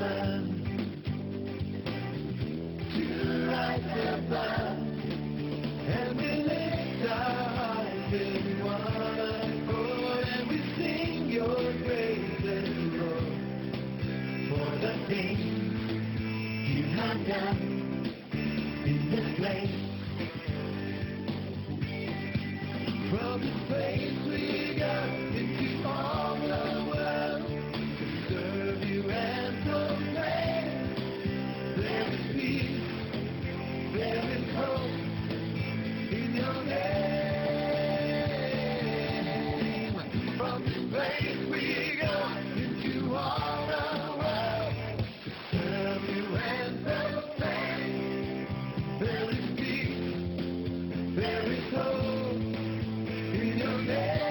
learn to rise above, and we lift our hearts in one accord, and we sing your praises, Lord, for the things you have done in this place. From this place we go into all the world to serve you and proclaim. There is peace, there is hope in your name. From this place we go into all the world to serve you and proclaim. There is peace, there is hope in your name.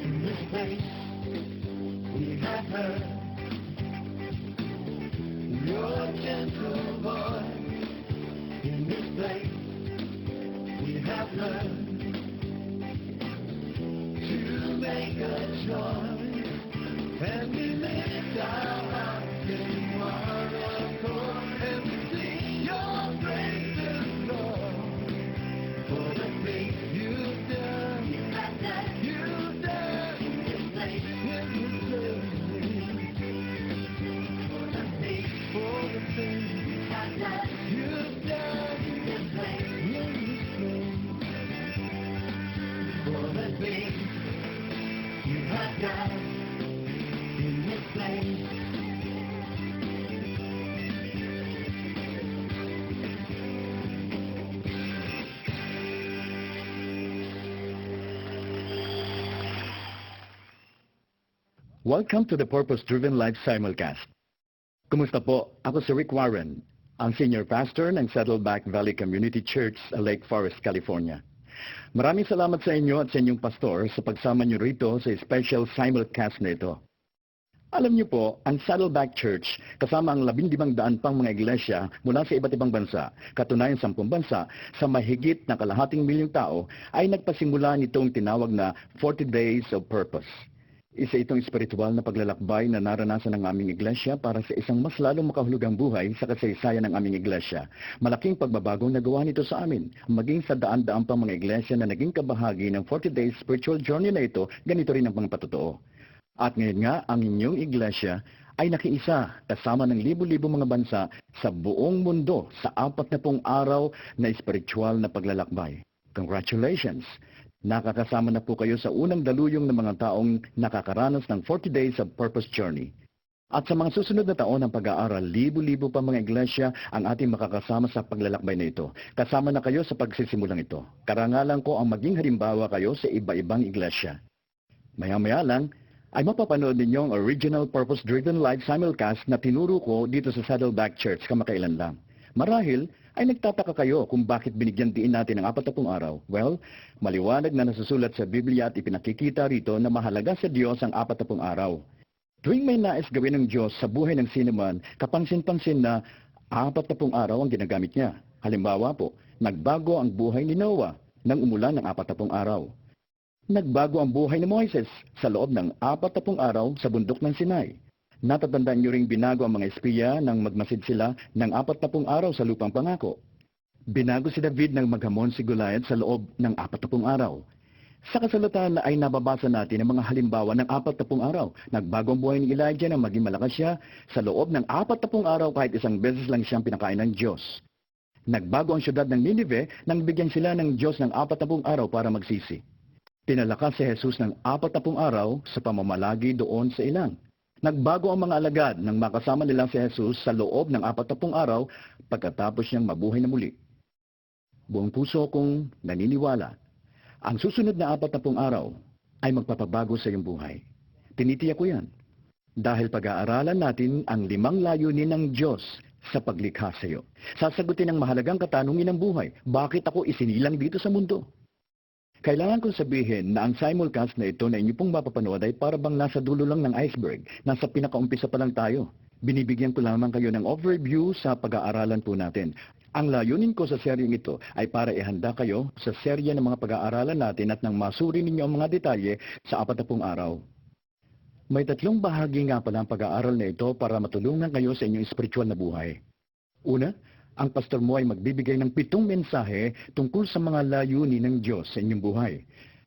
In this place we have heard your gentle voice. In this place we have learned to make a choice, and we lift our hearts in one accord, and we sing your praises, Lord, for the things you've done. You've done in this place, for the things you've done in this place, for the things you have done in this place. Welcome to the Purpose-Driven Life Simulcast. Kumusta po? Ako si Rick Warren, ang Senior Pastor ng Saddleback Valley Community Church sa Lake Forest, California. Maraming salamat sa inyo at sa inyong pastor sa pagsama niyo rito sa special simulcast na ito. Alam niyo po, ang Saddleback Church, kasama ang 12,000 pang mga iglesia mula sa iba't ibang bansa, katunayan 10 bansa, sa mahigit na kalahating milyong tao, ay nagpasimula nitong tinawag na 40 Days of Purpose. Isa itong espiritual na paglalakbay na naranasan ng aming iglesia para sa isang mas lalong makahulugang buhay sa kasaysayan ng aming iglesia. Malaking pagbabagong nagawa nito sa amin, maging sa daan-daan pang mga iglesia na naging kabahagi ng 40 Days Spiritual Journey na ito, ganito rin ang mga patotoo. At ngayon nga, ang inyong iglesia ay nakiisa kasama ng libo-libo mga bansa sa buong mundo sa 40 araw na espiritual na paglalakbay. Congratulations! Nakakasama na po kayo sa unang daluyong ng mga taong nakakaranas ng 40 Days of Purpose Journey. At sa mga susunod na taon ng pag-aaral, libo-libo pa mga iglesia ang ating makakasama sa paglalakbay na ito. Kasama na kayo sa pagsisimulang ito. Karangalan ko ang maging halimbawa kayo sa iba-ibang iglesia. Maya-maya lang, ay mapapanood ninyo ang original Purpose-Driven Life Simulcast na tinuro ko dito sa Saddleback Church kamakailan lang. Marahil, ay nagtataka kayo kung bakit binigyan diin natin ang 40 araw. Well, maliwanag na nasusulat sa Biblia at ipinakikita rito na mahalaga sa Diyos ang 40 araw. Tuwing may nais gawin ng Diyos sa buhay ng sinuman, kapansin-pansin na 40 araw ang ginagamit niya. Halimbawa po, nagbago ang buhay ni Noah nang umulan ng 40 araw. Nagbago ang buhay ni Moises sa loob ng 40 araw sa bundok ng Sinai. Natatandaan niyo ring binago ang mga espiya nang magmasid sila ng 40 araw sa lupang pangako. Binago si David nang maghamon si Goliath sa loob ng 40 araw. Sa kasulatan ay nababasa natin ang mga halimbawa ng 40 araw. Nagbago ang buhay ni Elijah nang maging malakas siya sa loob ng 40 araw kahit isang beses lang siyang pinakain ng Diyos. Nagbago ang syudad ng Nineveh nang bigyan sila ng Diyos ng 40 araw para magsisi. Pinalakas si Jesus ng 40 araw sa pamamalagi doon sa ilang. Nagbago ang mga alagad nang makasama nila si Jesus sa loob ng 40 araw pagkatapos niyang mabuhay na muli. Buong puso kong naniniwala, ang susunod na 40 araw ay magpapabago sa iyong buhay. Tinitiyak ko yan. Dahil pag-aaralan natin ang 5 layunin ng Diyos sa paglikha sa iyo. Sasagutin ang mahalagang katanungin ng buhay, bakit ako isinilang dito sa mundo? Kailangan kong sabihin na ang simulcast na ito na inyo pong mapapanood ay para bang nasa dulo lang ng iceberg. Nasa pinakaumpisa pa lang tayo. Binibigyan ko lamang kayo ng overview sa pag-aaralan po natin. Ang layunin ko sa seryeng ito ay para ihanda kayo sa serye ng mga pag-aaralan natin at nang masuri ninyo ang mga detalye sa 40 araw. May 3 bahagi nga pala ang pag-aaral na ito para matulungan kayo sa inyong spiritual na buhay. Una, ang pastor mo ay magbibigay ng 7 mensahe tungkol sa mga layunin ng Diyos sa inyong buhay.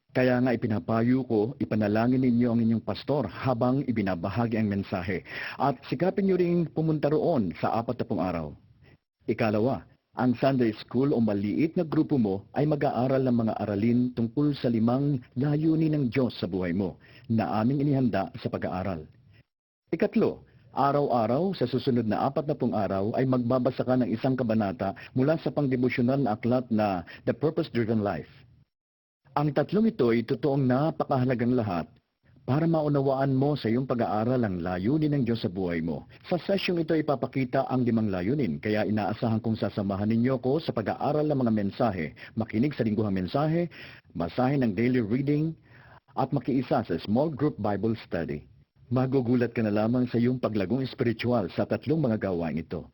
Kaya nga ipinapayo ko, ipanalangin ninyo ang inyong pastor habang ibinabahagi ang mensahe. At sikapin nyo ring pumunta roon sa 40 araw. Ikalawa, ang Sunday School o maliit na grupo mo ay mag-aaral ng mga aralin tungkol sa 5 layunin ng Diyos sa buhay mo na aming inihanda sa pag-aaral. Ikatlo, araw-araw sa susunod na 40 araw ay magbabasa ka ng isang kabanata mula sa pangdevosyonal na aklat na The Purpose-Driven Life. Ang 3 ito ay totoong napakahalagang lahat para maunawaan mo sa iyong pag-aaral ang layunin ng Diyos sa buhay mo. Sa sesyong ito ipapakita ang 5 layunin, kaya inaasahan kong sasamahan ninyo ko sa pag-aaral ng mga mensahe, makinig sa lingguhang mensahe, basahin ng daily reading, at makiisa sa small group Bible study. Magugulat ka na lamang sa iyong paglagong espiritual sa 3 mga gawain ito.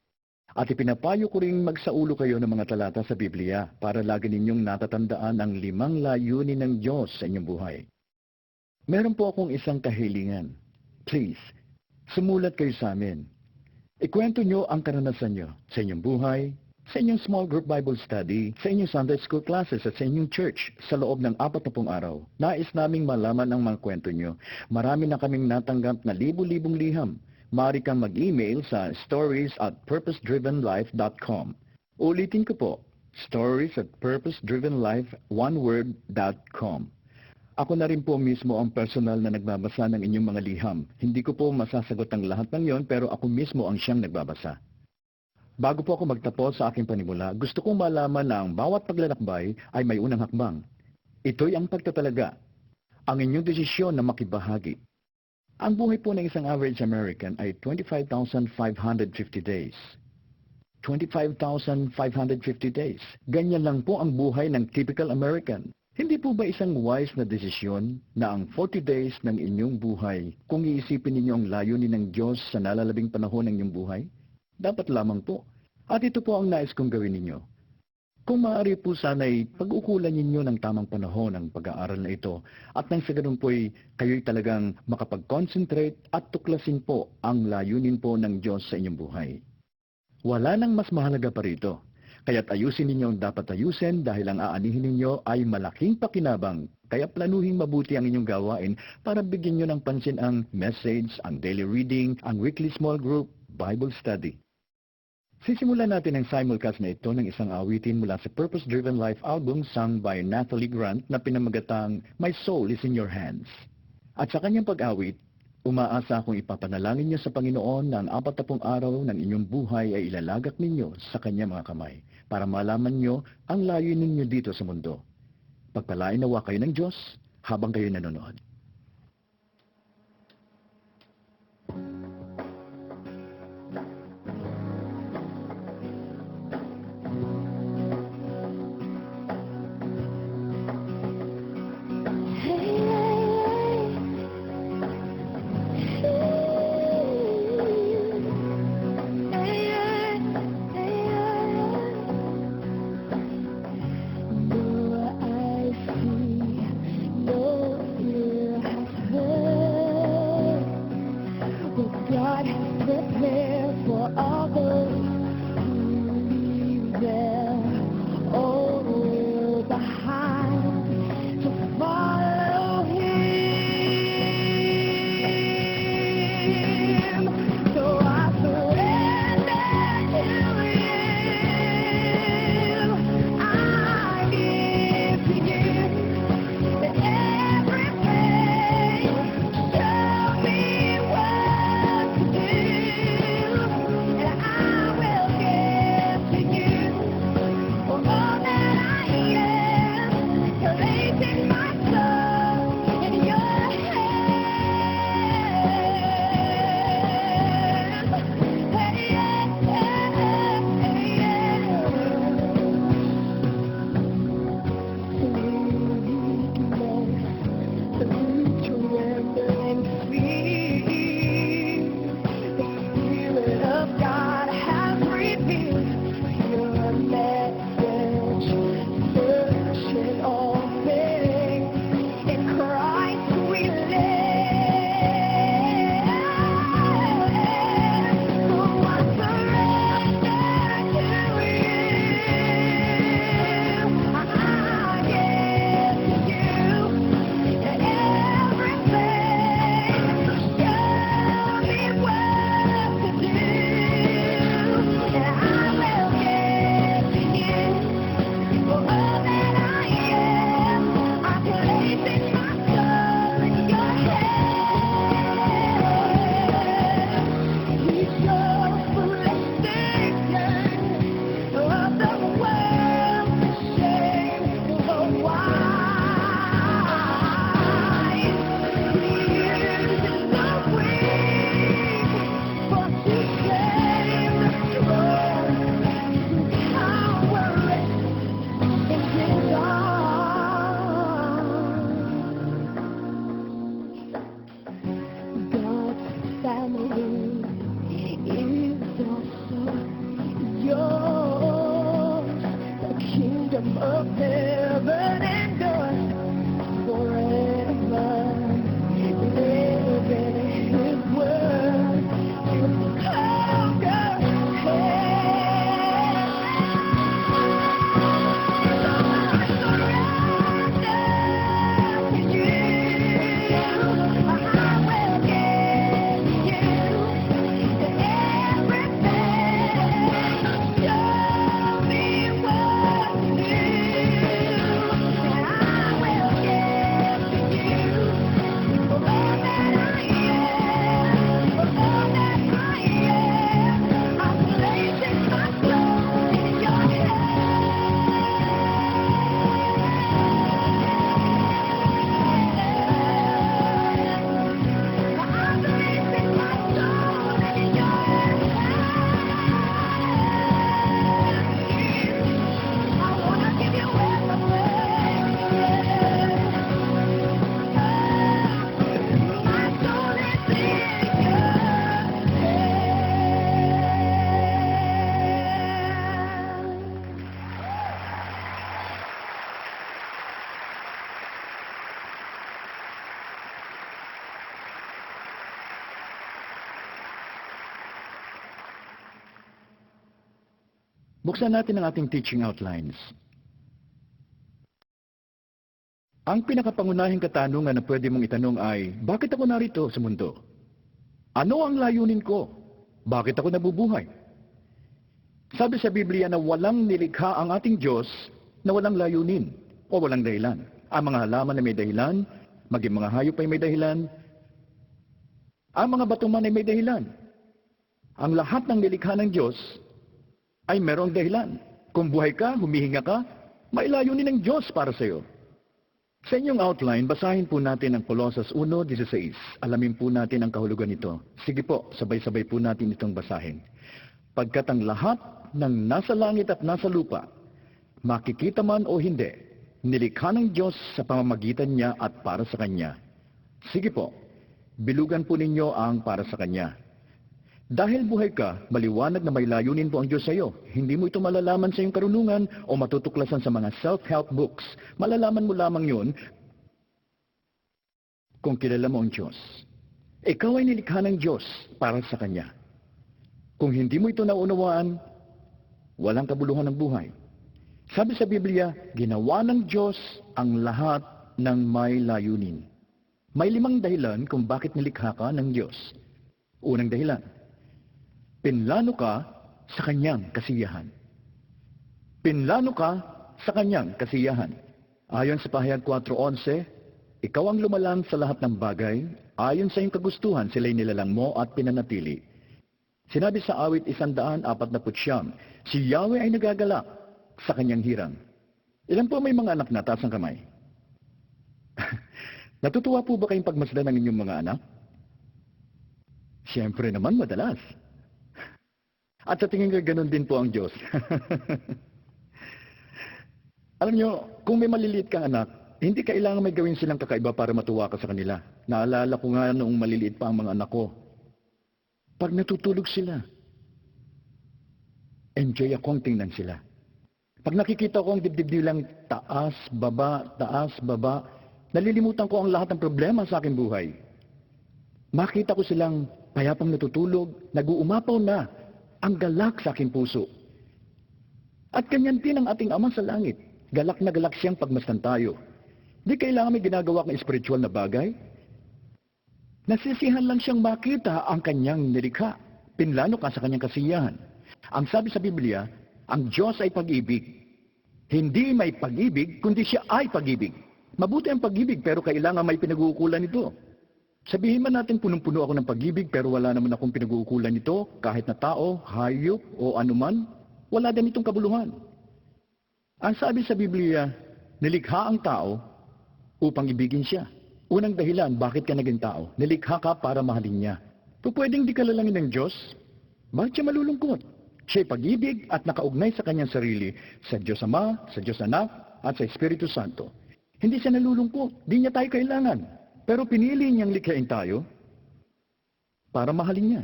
At ipinapayo ko ring magsaulo kayo ng mga talata sa Biblia para lagi ninyong natatandaan ang 5 layunin ng Diyos sa inyong buhay. Meron po akong isang kahilingan. Please, sumulat kayo sa amin. Ikwento nyo ang karanasan nyo sa inyong buhay, sa inyong small group Bible study, sa inyong Sunday school classes at sa inyong church sa loob ng 40 araw. Nais naming malaman ang mga kwento nyo. Marami na kaming natanggap na libu-libong liham. Maaari kang mag-email sa stories@purposedrivenlife.com. Ulitin ko po, stories@purposedrivenlife.com. Ako na rin po mismo ang personal na nagbabasa ng inyong mga liham. Hindi ko po masasagot ang lahat ng yon pero ako mismo ang siyang nagbabasa. Bago po ako magtapos sa aking panimula, gusto kong malaman na ang bawat paglalakbay ay may unang hakbang. Ito'y ang pagtatalaga, ang inyong desisyon na makibahagi. Ang buhay po ng isang average American ay 25,550 days. 25,550 days. Ganyan lang po ang buhay ng typical American. Hindi po ba isang wise na desisyon na ang 40 days ng inyong buhay, kung iisipin ninyo ang layunin ng Diyos sa nalalabing panahon ng inyong buhay? Dapat lamang po. At ito po ang nais kong gawin ninyo. Kung maaari po sana'y pag-ukulan ninyo ng tamang panahon ang pag-aaral na ito at nang sa ganun po'y kayo'y talagang makapag-concentrate at tuklasin po ang layunin po ng Diyos sa inyong buhay. Wala nang mas mahalaga pa rito. Kaya't ayusin ninyo ang dapat ayusin dahil ang aanihin ninyo ay malaking pakinabang. Kaya planuhin mabuti ang inyong gawain para bigyan nyo ng pansin ang message, ang daily reading, ang weekly small group, Bible study. Sisimulan natin ang simulcast na ito ng isang awitin mula sa Purpose Driven Life album sung by Natalie Grant na pinamagatang My Soul is in Your Hands. At sa kanyang pag-awit, umaasa akong ipapanalangin niyo sa Panginoon na ang 40 araw ng inyong buhay ay ilalagak ninyo sa kanyang mga kamay para malaman niyo ang layunin niyo dito sa mundo. Pagpalain nawa kayo ng Diyos habang kayo nanonood. God has prepared for all those who leave their old world behind to follow Him. So I surrender to Him. I give to You every pain. Show me what to do, and I will give to You for all that I am, placing my soul in Your hands. Hey, yeah, yeah, yeah. Buksan natin ang ating teaching outlines. Ang pinakapangunahing katanungan na pwede mong itanong ay, bakit ako narito sa mundo? Ano ang layunin ko? Bakit ako nabubuhay? Sabi sa Biblia na walang nilikha ang ating Diyos na walang layunin o walang dahilan. Ang mga halaman ay may dahilan, maging mga hayop ay may dahilan, ang mga batuman ay may dahilan. Ang lahat ng nilikha ng Diyos ay merong dahilan. Kung buhay ka, humihinga ka, may layunin ng Diyos para sa iyo. Sa inyong outline, basahin po natin ang Colossus 1:16. Alamin po natin ang kahulugan nito. Sige po, sabay-sabay po natin itong basahin. Pagkat ang lahat ng nasa langit at nasa lupa, makikita man o hindi, nilikha ng Diyos sa pamamagitan niya at para sa Kanya. Sige po, bilugan po ninyo ang para sa Kanya. Dahil buhay ka, maliwanag na may layunin po ang Diyos sa iyo. Hindi mo ito malalaman sa iyong karunungan o matutuklasan sa mga self-help books. Malalaman mo lamang yun kung kilala mo ang Diyos. Ikaw ay nilikha ng Diyos para sa Kanya. Kung hindi mo ito naunawaan, walang kabuluhan ng buhay. Sabi sa Biblia, ginawa ng Diyos ang lahat ng may layunin. May 5 dahilan kung bakit nilikha ka ng Diyos. Unang dahilan, pinlano ka sa Kanyang kasiyahan. Pinlano ka sa Kanyang kasiyahan. Ayon sa Pahayag 4:11, ikaw ang lumalang sa lahat ng bagay, ayon sa iyong kagustuhan sila'y nilalang mo at pinanatili. Sinabi sa awit 149, si Yahweh ay nagagalak sa Kanyang hirang. Ilan po may mga anak na? Taas ang kamay. Natutuwa po ba kayong pagmasdan ng inyong mga anak? Siyempre naman, madalas. At sa tingin ko, ganun din po ang Diyos. Alam nyo, kung may maliliit kang anak, hindi kailangan may gawin silang kakaiba para matuwa ka sa kanila. Naalala ko nga noong maliliit pa ang mga anak ko. Pag natutulog sila, enjoy akong tingnan sila. Pag nakikita ko ang dibdib nilang taas, baba, nalilimutan ko ang lahat ng problema sa aking buhay. Makita ko silang payapang natutulog, nag-uumapaw na ang galak sa aking puso. At kanyan din ang ating Ama sa langit. Galak na galak siyang pagmasdan tayo. Di kailangan may ginagawa ng espiritual na bagay. Nasisihan lang siyang makita ang kanyang nilikha. Pinlano ka sa kanyang kasiyahan. Ang sabi sa Biblia, ang Diyos ay pag-ibig. Hindi may pag-ibig, kundi siya ay pag-ibig. Mabuti ang pag-ibig, pero kailangan may pinag-uukulan ito. Sabihin man natin punong-puno ako ng pag-ibig pero wala naman akong pinag-uukulan nito, kahit na tao, hayop o anuman, wala din itong kabuluhan. Ang sabi sa Biblia, nilikha ang tao upang ibigin siya. Unang dahilan, bakit ka naging tao? Nilikha ka para mahalin niya. Pwedeng di ka lalangin ng Diyos, bakit siya malulungkot? Siya'y pag-ibig at nakaugnay sa kanyang sarili, sa Diyos Ama, sa Diyos Anak, at sa Espiritu Santo. Hindi siya nalulungkot, di niya tayo kailangan. Pero pinili niyang likhain tayo para mahalin niya.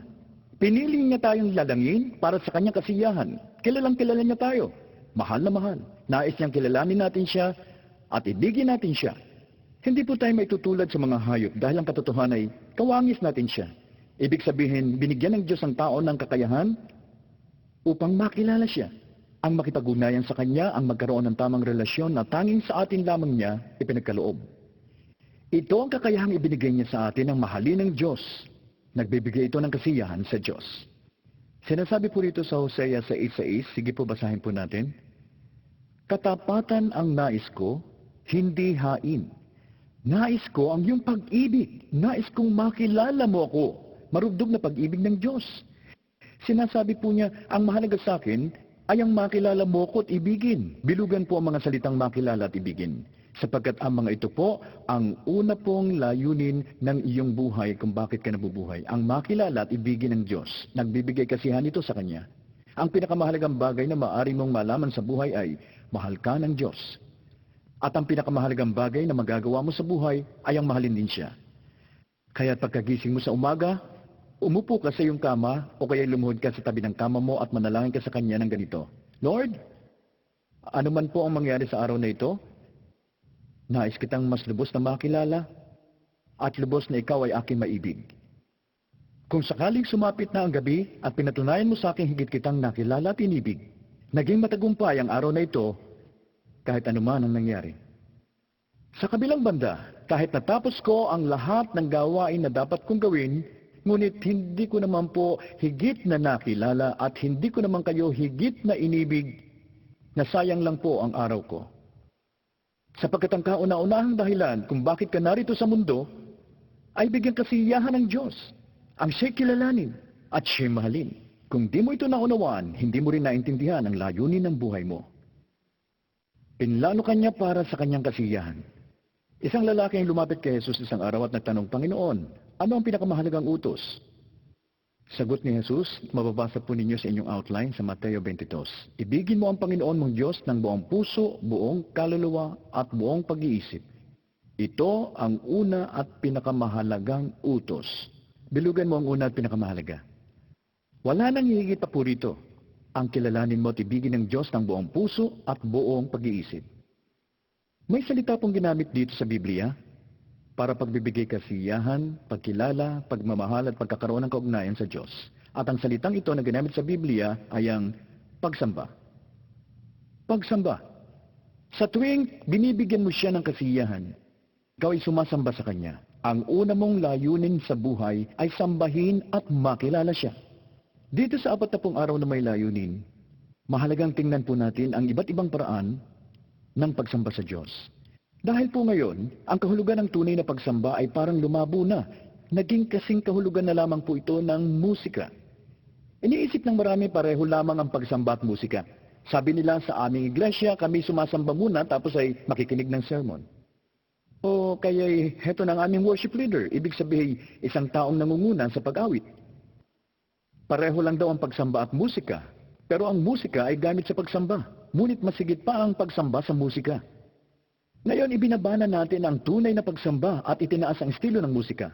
Pinili niya tayong lalangin para sa kanyang kasiyahan. Kilalang kilala niya tayo. Mahal na mahal. Nais niyang kilalanin natin siya at ibigin natin siya. Hindi po tayo maitutulad sa mga hayop dahil ang katotohanan ay kawangis natin siya. Ibig sabihin, binigyan ng Diyos ang tao ng kakayahan upang makilala siya. Ang makipag-ugnayan sa Kanya, ang magkaroon ng tamang relasyon na tanging sa atin lamang niya ipinagkaloob. Ito ang kakayahang ibinigay niya sa atin ng mahalin ng Diyos. Nagbibigay ito ng kasiyahan sa Diyos. Sinasabi po rito sa Hosea 6:6, sige po basahin po natin. Katapatan ang nais ko, hindi hain. Nais ko ang iyong pag-ibig. Nais kong makilala mo ako. Marugdog na pag-ibig ng Diyos. Sinasabi po niya, ang mahalaga sa akin ay ang makilala mo ko at ibigin. Bilugan po ang mga salitang makilala at ibigin. Sapagkat ang mga ito po, ang una pong layunin ng iyong buhay kung bakit ka nabubuhay. Ang makilala at ibigin ng Diyos. Nagbibigay kasiyahan ito sa Kanya. Ang pinakamahalagang bagay na maaari mong malaman sa buhay ay, mahal ka ng Diyos. At ang pinakamahalagang bagay na magagawa mo sa buhay ay ang mahalin din siya. Kaya pagkagising mo sa umaga, umupo ka sa iyong kama o kaya lumuhod ka sa tabi ng kama mo at manalangin ka sa Kanya ng ganito. Lord, ano man po ang mangyari sa araw na ito, nais kitang mas lubos na makilala at lubos na ikaw ay aking maibig. Kung sakaling sumapit na ang gabi at pinatunayan mo sa akin higit kitang nakilala at inibig, Naging matagumpay ang araw na ito kahit anuman ang nangyari. Sa kabilang banda, kahit natapos ko ang lahat ng gawain na dapat kong gawin, ngunit hindi ko naman po higit na nakilala at hindi ko naman kayo higit na inibig, na sayang lang po ang araw ko. Sapagkat ang kauna-unahang dahilan kung bakit ka narito sa mundo ay bigyan kasiyahan ng Diyos, ang siya'y kilalanin at siya'y mahalin. Kung di mo ito naunawaan, hindi mo rin naintindihan ang layunin ng buhay mo. Pinlano kanya para sa kanyang kasiyahan. Isang lalaki ang lumapit kay Jesus isang araw at nagtanong, Panginoon, ano ang pinakamahalagang utos? Sagot ni Jesus, mababasa po ninyo sa inyong outline sa Mateo 22. Ibigin mo ang Panginoon mong Diyos ng buong puso, buong kaluluwa at buong pag-iisip. Ito ang una at pinakamahalagang utos. Bilugan mo ang una at pinakamahalaga. Wala nang higit pa po rito. Ang kilalanin mo at ibigin ng Diyos ng buong puso at buong pag-iisip. May salita pong ginamit dito sa Biblia para pagbibigay kasiyahan, pagkilala, pagmamahal at pagkakaroon ng kaugnayan sa Diyos. At ang salitang ito na ginamit sa Biblia ay ang pagsamba. Pagsamba. Sa tuwing binibigyan mo siya ng kasiyahan, ikaw ay sumasamba sa Kanya. Ang una mong layunin sa buhay ay sambahin at makilala siya. Dito sa 40 araw na may layunin, mahalagang tingnan po natin ang iba't ibang paraan ng pagsamba sa Diyos. Dahil po ngayon, ang kahulugan ng tunay na pagsamba ay parang lumabo na. Naging kasing kahulugan na lamang po ito ng musika. Iniisip ng marami pareho lamang ang pagsamba at musika. Sabi nila sa aming iglesia, kami sumasamba muna tapos ay makikinig ng sermon. O kaya heto ng aming worship leader, ibig sabihin isang taong nangunguna sa pag-awit. Pareho lang daw ang pagsamba at musika, pero ang musika ay gamit sa pagsamba. Ngunit masigit pa ang pagsamba sa musika. Ngayon, ibinabana natin ang tunay na pagsamba at itinaas ang estilo ng musika.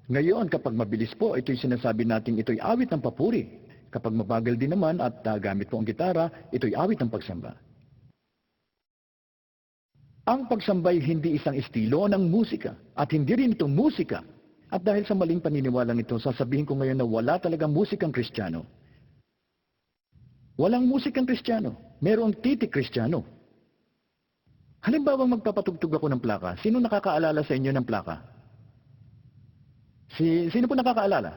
Ngayon, kapag mabilis po, ito'y sinasabi natin ito'y awit ng papuri. Kapag mabagal din naman at gamit po ang gitara, ito'y awit ng pagsamba. Ang pagsambay hindi isang estilo ng musika at hindi rin ito musika. At dahil sa maling paniniwalang ito, sasabihin ko ngayon na wala talagang musikang Kristiyano. Walang musikang Kristiyano. Merong titik Kristiyano. Halimbawa, magpapatugtog ako ng plaka. Sino nakakaalala sa inyo ng plaka? Sino po nakakaalala?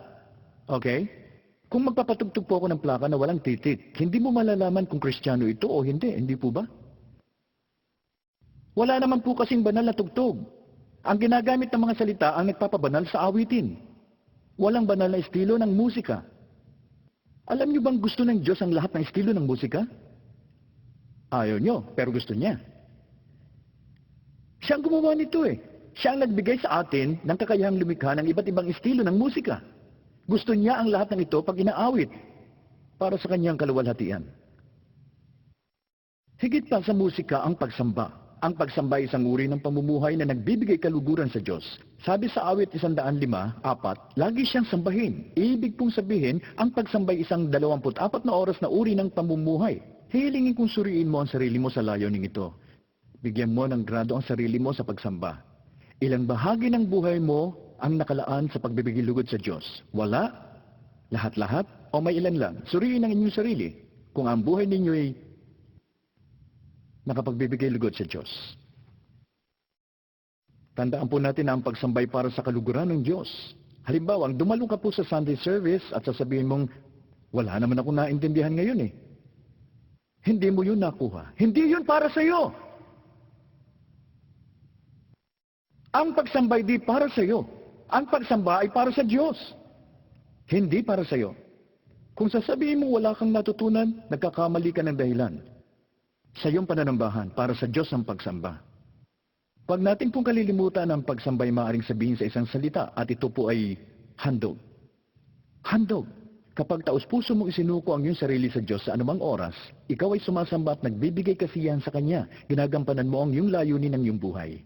Okay? Kung magpapatugtog po ako ng plaka na walang titik, hindi mo malalaman kung Kristiyano ito o hindi. Hindi po ba? Wala naman po kasing banal na tugtog. Ang ginagamit ng mga salita ang nagpapabanal sa awitin. Walang banal na estilo ng musika. Alam niyo bang gusto ng Diyos ang lahat ng estilo ng musika? Ayaw niyo, pero gusto niya. Siya ang gumawa nito eh. Siya ang nagbigay sa atin ng kakayahang lumikha ng iba't ibang estilo ng musika. Gusto niya ang lahat ng ito pag inaawit para sa kanyang kaluwalhatian. Higit pa sa musika ang pagsamba. Ang pagsamba ay isang uri ng pamumuhay na nagbibigay kaluguran sa Diyos. Sabi sa awit 105:4, lagi siyang sambahin. Ibig pong sabihin, ang pagsambay isang 24 na oras na uri ng pamumuhay. Hilingin kong suriin mo ang sarili mo sa layuning ito. Bigyan mo ng grado ang sarili mo sa pagsamba. Ilang bahagi ng buhay mo ang nakalaan sa pagbibigay lugod sa Diyos? Wala? Lahat-lahat? O may ilan lang? Suriin ang inyong sarili kung ang buhay ninyo'y nakapagbibigay lugod sa Diyos. Tandaan po natin na ang pagsambay para sa kaluguran ng Diyos. Halimbawa, dumalo ka po sa Sunday service at sasabihin mong, wala naman ako naintindihan ngayon eh. Hindi mo yun nakuha. Hindi yun para sa iyo. Ang pagsambay di para sa iyo. Ang pagsamba ay para sa Diyos. Hindi para sa iyo. Kung sasabihin mo wala kang natutunan, nagkakamali ka ng dahilan. Sa iyong pananambahan, para sa Diyos ang pagsamba. Huwag natin pong kalilimutan ang pagsambay maaaring sabihin sa isang salita at ito po ay handog. Handog. Kapag taos-puso mong isinuko ang iyong sarili sa Diyos sa anumang oras, ikaw ay sumasamba at nagbibigay kasiyahan sa Kanya. Ginagampanan mo ang iyong layunin ng iyong buhay.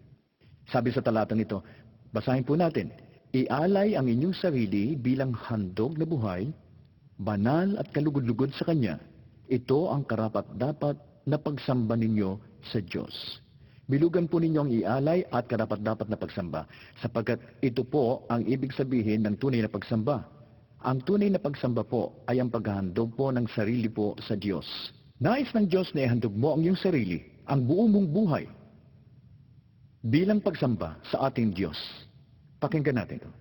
Sabi sa talatang ito, basahin po natin, ialay ang inyong sarili bilang handog na buhay, banal at kalugod-lugod sa Kanya. Ito ang karapat-dapat na pagsamba ninyo sa Diyos. Bilugan po ninyo ang ialay at karapat-dapat na pagsamba, sapagkat ito po ang ibig sabihin ng tunay na pagsamba. Ang tunay na pagsamba po ay ang paghahandog po ng sarili po sa Diyos. Nais ng Diyos na ihandog mo ang iyong sarili, ang buo mong buhay, bilang pagsamba sa ating Diyos. Pakinggan natin ito.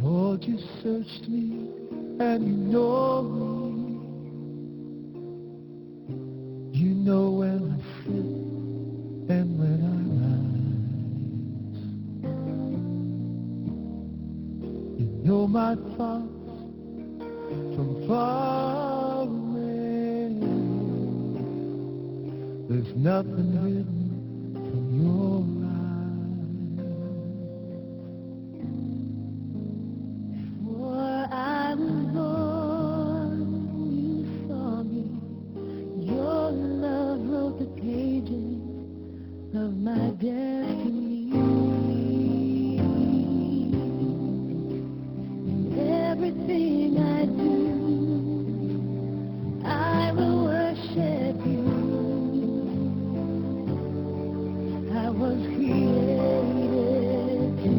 Lord, you searched me and you know me. You know when I sit and when I rise. You know my thoughts from far away. There's nothing hidden from your eyes. Before I was born, you saw me. Your love wrote the pages of my destiny. In everything I do, I will worship you. I was created to.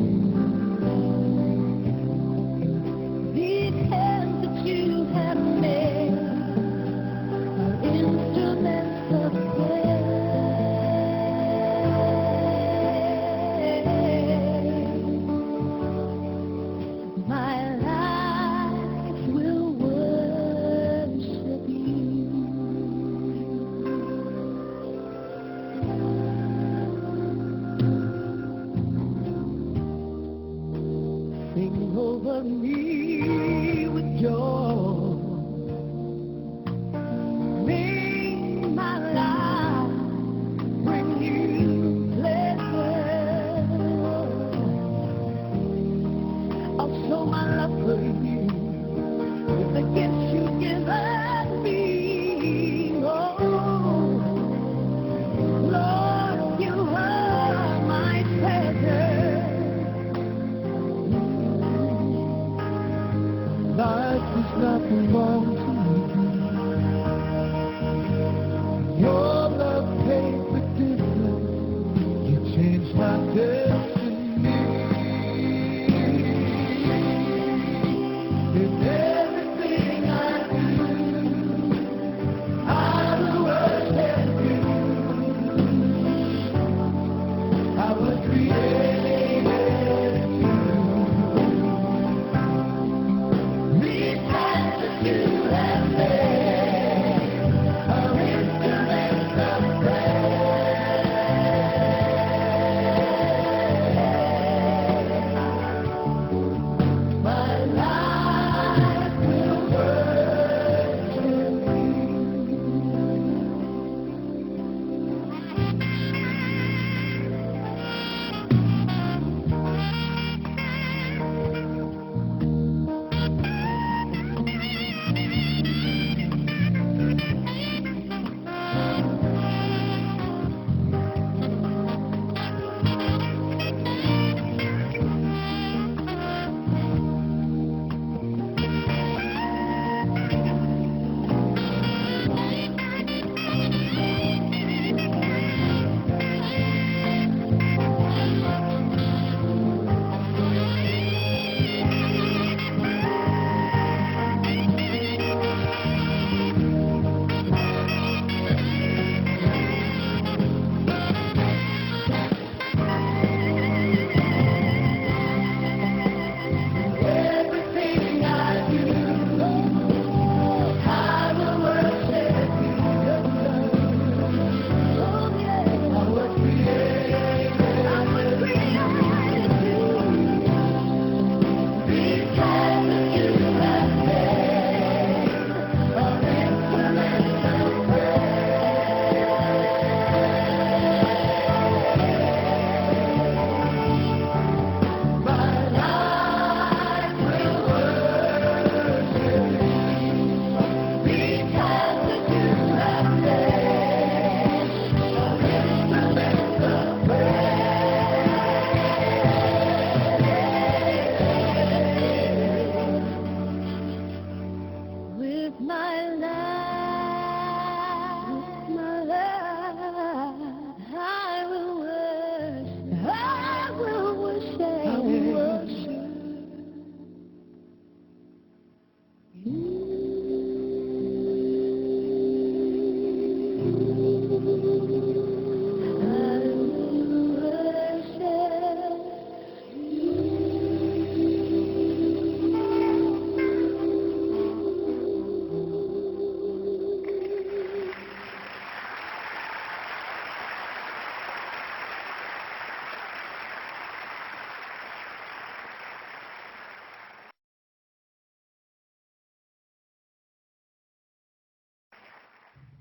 These hands that you have made are instruments of praise. My life will worship you. Sing over me with joy. Make my life bring you pleasure. I'll show my love for you with the gifts you've given me. Oh, Lord, you are my treasure. Life does not belong to me. Your love paid the difference. You changed my destiny. In everything I do, I will worship you. I was created to. These hands that you have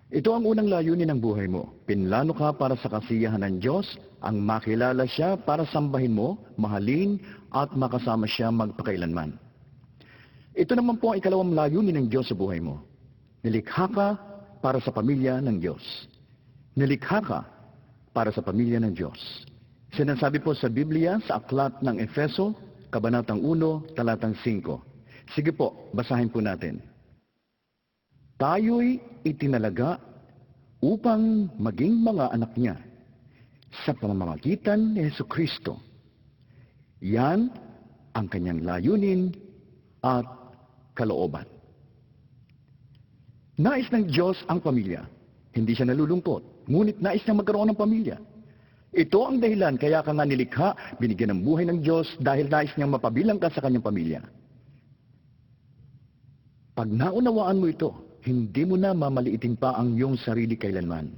Ito ang unang layunin ng buhay mo. Pinlano ka para sa kasiyahan ng Diyos, ang makilala siya para sambahin mo, mahalin, at makasama siya magpakailanman. Ito naman po ang ikalawang layunin ng Diyos sa buhay mo. Nilikha ka para sa pamilya ng Diyos. Nilikha ka para sa pamilya ng Diyos. Sinasabi po sa Biblia, sa aklat ng Efeso, Kabanatang 1, Talatang 5. Sige po, basahin po natin. Tayo'y itinalaga upang maging mga anak niya sa pamamagitan ni Jesucristo. Yan ang kanyang layunin at kalooban. Nais ng Diyos ang pamilya. Hindi siya nalulungkot, ngunit nais niya magkaroon ng pamilya. Ito ang dahilan kaya ka nga nilikha, binigyan ng buhay ng Diyos dahil nais niyang mapabilang ka sa kanyang pamilya. Pag naunawaan mo ito, hindi mo na mamaliitin pa ang iyong sarili kailanman.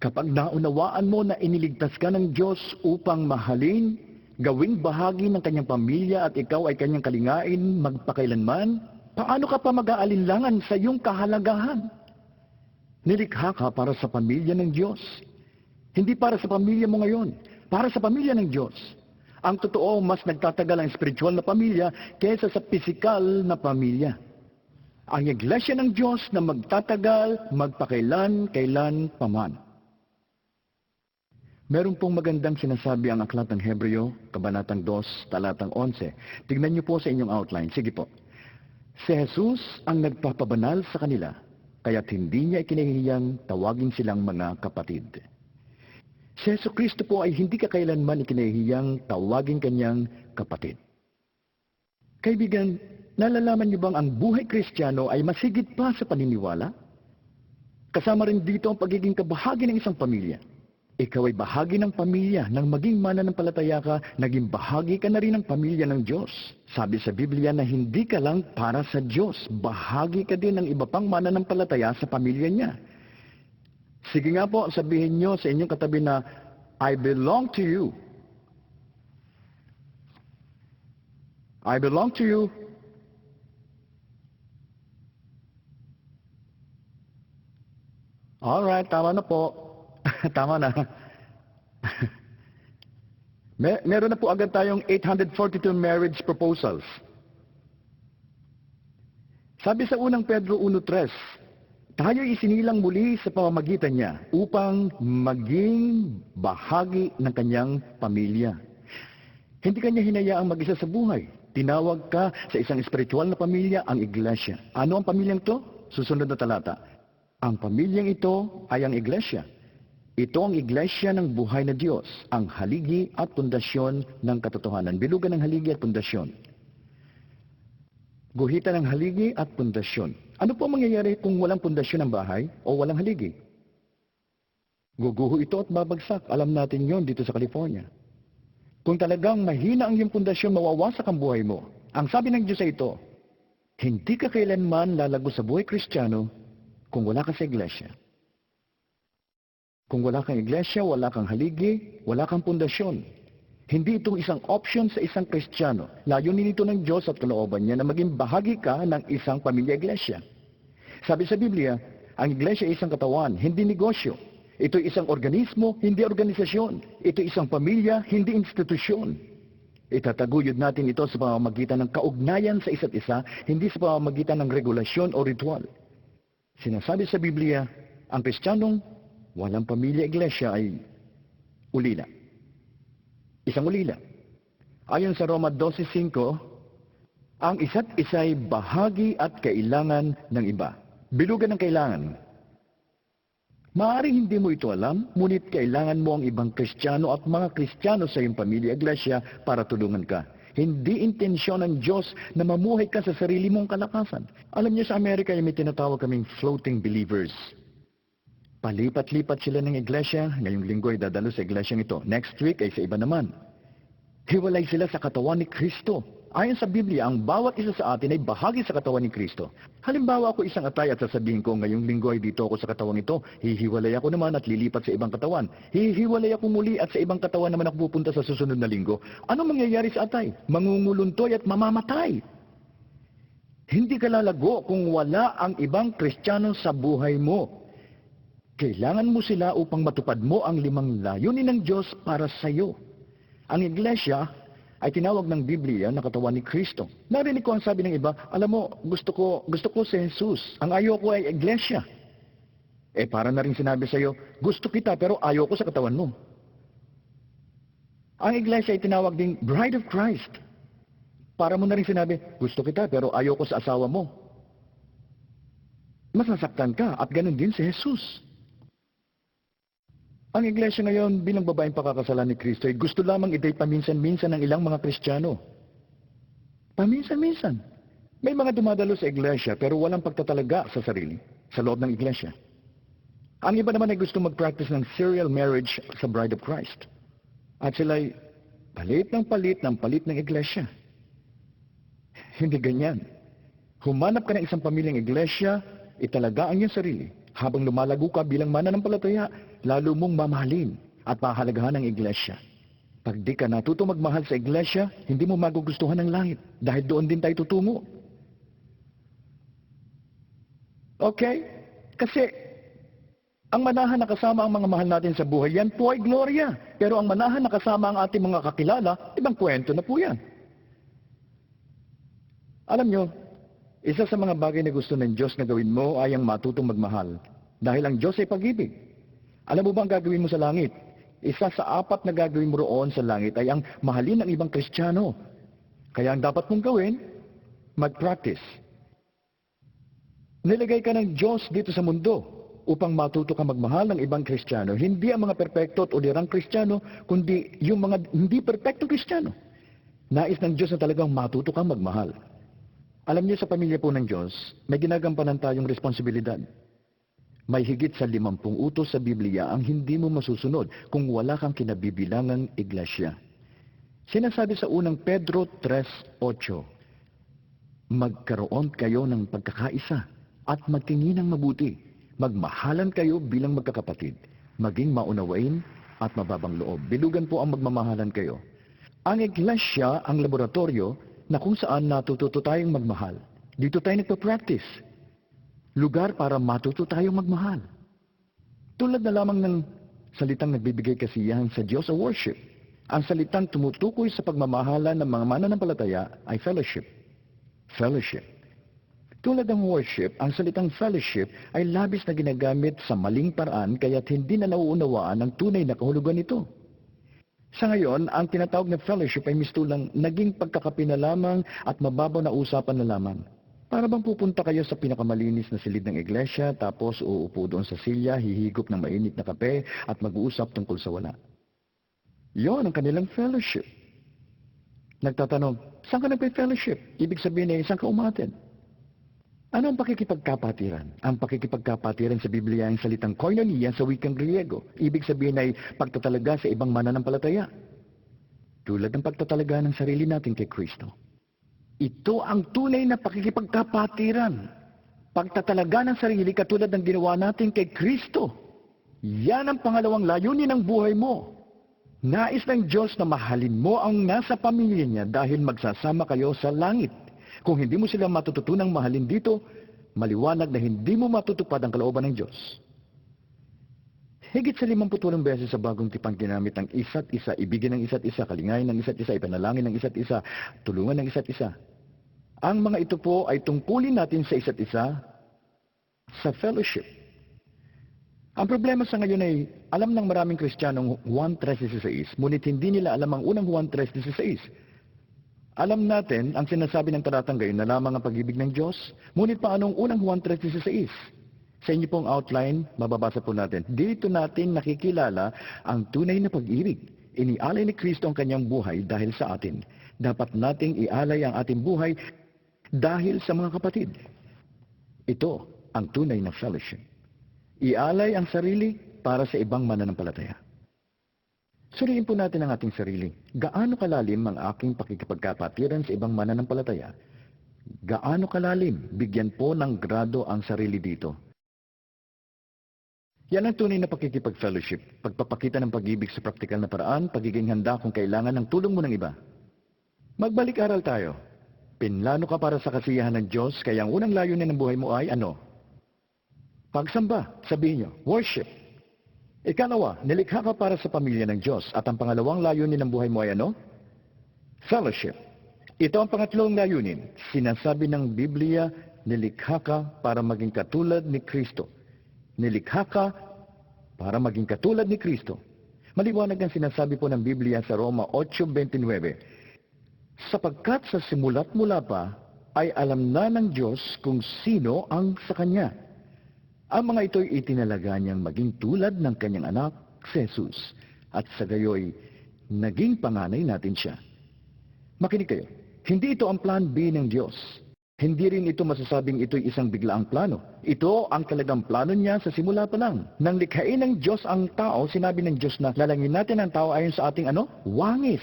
Kapag naunawaan mo na iniligtas ka ng Diyos upang mahalin, gawing bahagi ng kanyang pamilya at ikaw ay kanyang kalingain magpakailanman, paano ka pa mag-aalinlangan sa iyong kahalagahan? Nilikha ka para sa pamilya ng Diyos. Hindi para sa pamilya mo ngayon, para sa pamilya ng Diyos. Ang totoo, mas nagtatagal ang spiritual na pamilya kaysa sa pisikal na pamilya. Ang iglesia ng Diyos na magtatagal, magpakailan-kailan paman. Meron pong magandang sinasabi ang aklat ng Hebreo, Kabanatang 2, Talatang 11. Tignan niyo po sa inyong outline. Sige po. Si Jesus ang nagpapabanal sa kanila, kaya't hindi niya ikinahihiyang tawagin silang mga kapatid. Si Jesucristo po ay hindi kakailanman ikinahihiyang tawagin kanyang kapatid. Kaibigan, nalalaman niyo bang ang buhay Kristiyano ay masigit pa sa paniniwala? Kasama rin dito ang pagiging kabahagi ng isang pamilya. Ikaw ay bahagi ng pamilya. Nang maging mananampalataya ka, naging bahagi ka na rin ng pamilya ng Diyos. Sabi sa Biblia na hindi ka lang para sa Diyos. Bahagi ka din ng iba pang mananampalataya sa pamilya niya. Sige nga po, sabihin niyo sa inyong katabi na, I belong to you. I belong to you. Alright, tama na po. Tama na. Meron na po agad tayong 842 marriage proposals. Sabi sa unang Pedro 1:3, tayo isinilang muli sa pamamagitan niya upang maging bahagi ng kanyang pamilya. Hindi kanya hinayaang mag-isa sa buhay. Tinawag ka sa isang espiritual na pamilya, ang iglesia. Ano ang pamilyang ito? Susunod na talata. Ang pamilyang ito ay ang iglesia. Ito ang iglesia ng buhay na Diyos, ang haligi at pundasyon ng katotohanan. Bilugan ng haligi at pundasyon. Guhitan ng haligi at pundasyon. Ano po mangyayari kung walang pundasyon ng bahay o walang haligi? Guguho ito at babagsak. Alam natin yon dito sa California. Kung talagang mahina ang iyong pundasyon, mawawasak ang buhay mo. Ang sabi ng Diyos ay ito, hindi ka kailanman lalago sa buhay Kristiyano kung wala ka sa iglesia. Kung wala kang iglesia, wala kang haligi, wala kang pundasyon. Hindi ito isang option sa isang Kristiyano. Layunin ito ng Diyos at kalooban niya na maging bahagi ka ng isang pamilya-iglesia. Sabi sa Biblia, ang iglesia ay isang katawan, hindi negosyo. Ito ay isang organismo, hindi organisasyon. Ito ay isang pamilya, hindi institusyon. Itataguyod natin ito sa pamamagitan ng kaugnayan sa isa't isa, hindi sa pamamagitan ng regulasyon o ritual. Sinasabi sa Biblia, ang Kristiyanong walang pamilya-iglesia ay ulila. Isang ulila. Ayon sa Roma 12:5, ang isa't isa ay bahagi at kailangan ng iba. Bilugan ng kailangan. Maaaring hindi mo ito alam, ngunit kailangan mo ang ibang Kristiyano at mga Kristiyano sa iyong pamilya-iglesia para tulungan ka. Hindi intensyon ng Diyos na mamuhay ka sa sarili mong kalakasan. Alam niyo sa Amerika ay may tinatawag kaming floating believers. Palipat-lipat sila ng iglesia, ngayong linggo ay dadalo sa iglesyang ito. Next week ay sa iba naman. Hiwalay sila sa katawan ni Kristo. Ayon sa Biblia, ang bawat isa sa atin ay bahagi sa katawan ni Kristo. Halimbawa ako isang atay at sasabihin ko, ngayong linggo ay dito ako sa katawan ito, hihiwalay ako naman at lilipat sa ibang katawan. Hihiwalay ako muli at sa ibang katawan naman ako pupunta sa susunod na linggo. Ano mangyayari sa atay? Mangunguluntoy at mamamatay. Hindi ka lalago kung wala ang ibang Kristiyano sa buhay mo. Kailangan mo sila upang matupad mo ang 5 layunin ng Diyos para sa iyo. Ang iglesia ay tinawag ng Biblia na katawan ni Kristo. Narinig ko ang sabi ng iba, alam mo, gusto ko si Jesus. Ang ayaw ko ay iglesia. Para na rin sinabi sa iyo, gusto kita pero ayaw ko sa katawan mo. Ang iglesia ay tinawag ding Bride of Christ. Para mo na rin sinabi, gusto kita pero ayaw ko sa asawa mo. Masasaktan ka at ganun din si Jesus. Ang iglesia ngayon bilang babaeng pakakasalan ni Kristo ay gusto lamang i-date paminsan-minsan ng ilang mga Kristiyano. Paminsan-minsan. May mga dumadalo sa iglesia pero walang pagtatalaga sa sarili, sa loob ng iglesia. Ang iba naman ay gusto mag-practice ng serial marriage sa Bride of Christ. At sila'y palit ng iglesia. Hindi ganyan. Humanap ka ng isang pamilyang iglesia, italaga ang iyong sarili. Habang lumalago ka bilang mananampalataya, lalo mong mamahalin at pahalagahan ang iglesia. Pag di ka natuto magmahal sa iglesia, hindi mo magugustuhan ng langit dahil doon din tayo tutungo. Okay? Kasi ang manahan na kasama ang mga mahal natin sa buhay, yan po ay gloria. Pero ang manahan na kasama ang ating mga kakilala, ibang kwento na po yan. Alam nyo, isa sa mga bagay na gusto ng Diyos na gawin mo ay ang matutong magmahal. Dahil ang Diyos ay pag-ibig. Alam mo ba ang gagawin mo sa langit? Isa sa 4 na gagawin mo roon sa langit ay ang mahalin ng ibang Kristiyano. Kaya ang dapat mong gawin, mag-practice. Nilagay ka ng Diyos dito sa mundo upang matuto ka magmahal ng ibang Kristiyano. Hindi ang mga perpekto at ulirang Kristiyano, kundi yung mga hindi perpekto Kristiyano. Nais ng Diyos na talagang matuto kang magmahal. Alam niyo, sa pamilya po ng Diyos, may ginagampanan tayong responsibilidad. May higit sa 50 utos sa Biblia ang hindi mo masusunod kung wala kang kinabibilangang iglesia. Sinasabi sa unang Pedro 3:8, magkaroon kayo ng pagkakaisa at magtingin ng mabuti. Magmahalan kayo bilang magkakapatid. Maging maunawain at mababang loob. Bilugan po ang magmamahalan kayo. Ang iglesia ang laboratorio na kung saan natututo tayong magmahal. Dito tayo nagpa-practice. Lugar para matuto tayong magmahal. Tulad na lamang ng salitang nagbibigay kasiyahan sa Diyos o worship. Ang salitang tumutukoy sa pagmamahala ng mga mananampalataya ay fellowship. Fellowship. Tulad ng worship, ang salitang fellowship ay labis na ginagamit sa maling paraan kaya't hindi na nauunawaan ang tunay na kahulugan nito. Sa ngayon, ang tinatawag na fellowship ay mistulang naging pagkakapi na lamang at mababaw na usapan na lamang. Para bang pupunta kayo sa pinakamalinis na silid ng iglesia, tapos uupo doon sa silya, hihigop ng mainit na kape, at mag-uusap tungkol sa wala. Yon ang kanilang fellowship. Nagtatanong, saan ka nagpe-fellowship? Ibig sabihin ay, saan ka umaten? Ano ang pakikipagkapatiran? Ang pakikipagkapatiran sa Biblia ay salitang koinonia sa wikang Griego. Ibig sabihin ay pagtatalaga sa ibang mananampalataya. Tulad ng pagtatalaga ng sarili natin kay Kristo. Ito ang tunay na pakikipagkapatiran. Pagtatalaga ng sarili katulad ng ginawa natin kay Kristo. Yan ang pangalawang layunin ng buhay mo. Nais ng Diyos na mahalin mo ang nasa pamilya niya dahil magsasama kayo sa langit. Kung hindi mo sila matututunang mahalin dito, maliwanag na hindi mo matutupad ang kalooban ng Diyos. Higit sa 58 beses sa bagong tipang ginamit ng isa't isa, ibigin ng isa't isa, kalingayin ng isa't isa, ipanalangin ng isa't isa, tulungan ng isa't isa. Ang mga ito po ay tungkulin natin sa isa't isa sa fellowship. Ang problema sa ngayon ay, alam ng maraming Kristiyanong Juan 3:16, ngunit hindi nila alam ang unang Juan 3:16. Alam natin, ang sinasabi ng talatang gayon na lamang ang pag-ibig ng Diyos, ngunit paano ang unang Juan 3:16? Sa inyo pong outline, mababasa po natin. Dito natin nakikilala ang tunay na pag-ibig. Inialay ni Kristo ang kanyang buhay dahil sa atin. Dapat nating ialay ang ating buhay dahil sa mga kapatid. Ito ang tunay na fellowship. Ialay ang sarili para sa ibang mananampalataya. Suriin po natin ang ating sarili. Gaano kalalim ang aking pakikipagkapatiran sa ibang mananampalataya? Gaano kalalim? Bigyan po ng grado ang sarili dito. Yan ang tunay na pakikipag-fellowship. Pagpapakita ng pag-ibig sa praktikal na paraan, pagiging handa kung kailangan ng tulong mo ng iba. Magbalik-aral tayo. Pinlano ka para sa kasiyahan ng Diyos, kaya ang unang layunin ng buhay mo ay ano? Pagsamba, sabihin nyo, worship. Ikalawa, nilikha ka para sa pamilya ng Diyos. At ang pangalawang layunin ng buhay mo ay ano? Fellowship. Ito ang pangatlong layunin. Sinasabi ng Biblia, nilikha ka para maging katulad ni Kristo. Nilikha ka para maging katulad ni Kristo. Maliwanag ang sinasabi po ng Biblia sa Roma 8:29. Sapagkat sa simula't mula pa ay alam na ng Diyos kung sino ang sa Kanya. Ang mga ito'y itinalaga niyang maging tulad ng Kanyang anak, si Jesus. At sa gayoy, naging panganay natin siya. Makinig kayo, hindi ito ang plan B ng Diyos. Hindi rin ito masasabing ito'y isang biglaang plano. Ito ang talagang plano niya sa simula pa lang. Nang likhain ng Diyos ang tao, sinabi ng Diyos na lalangin natin ang tao ayon sa ating wangis.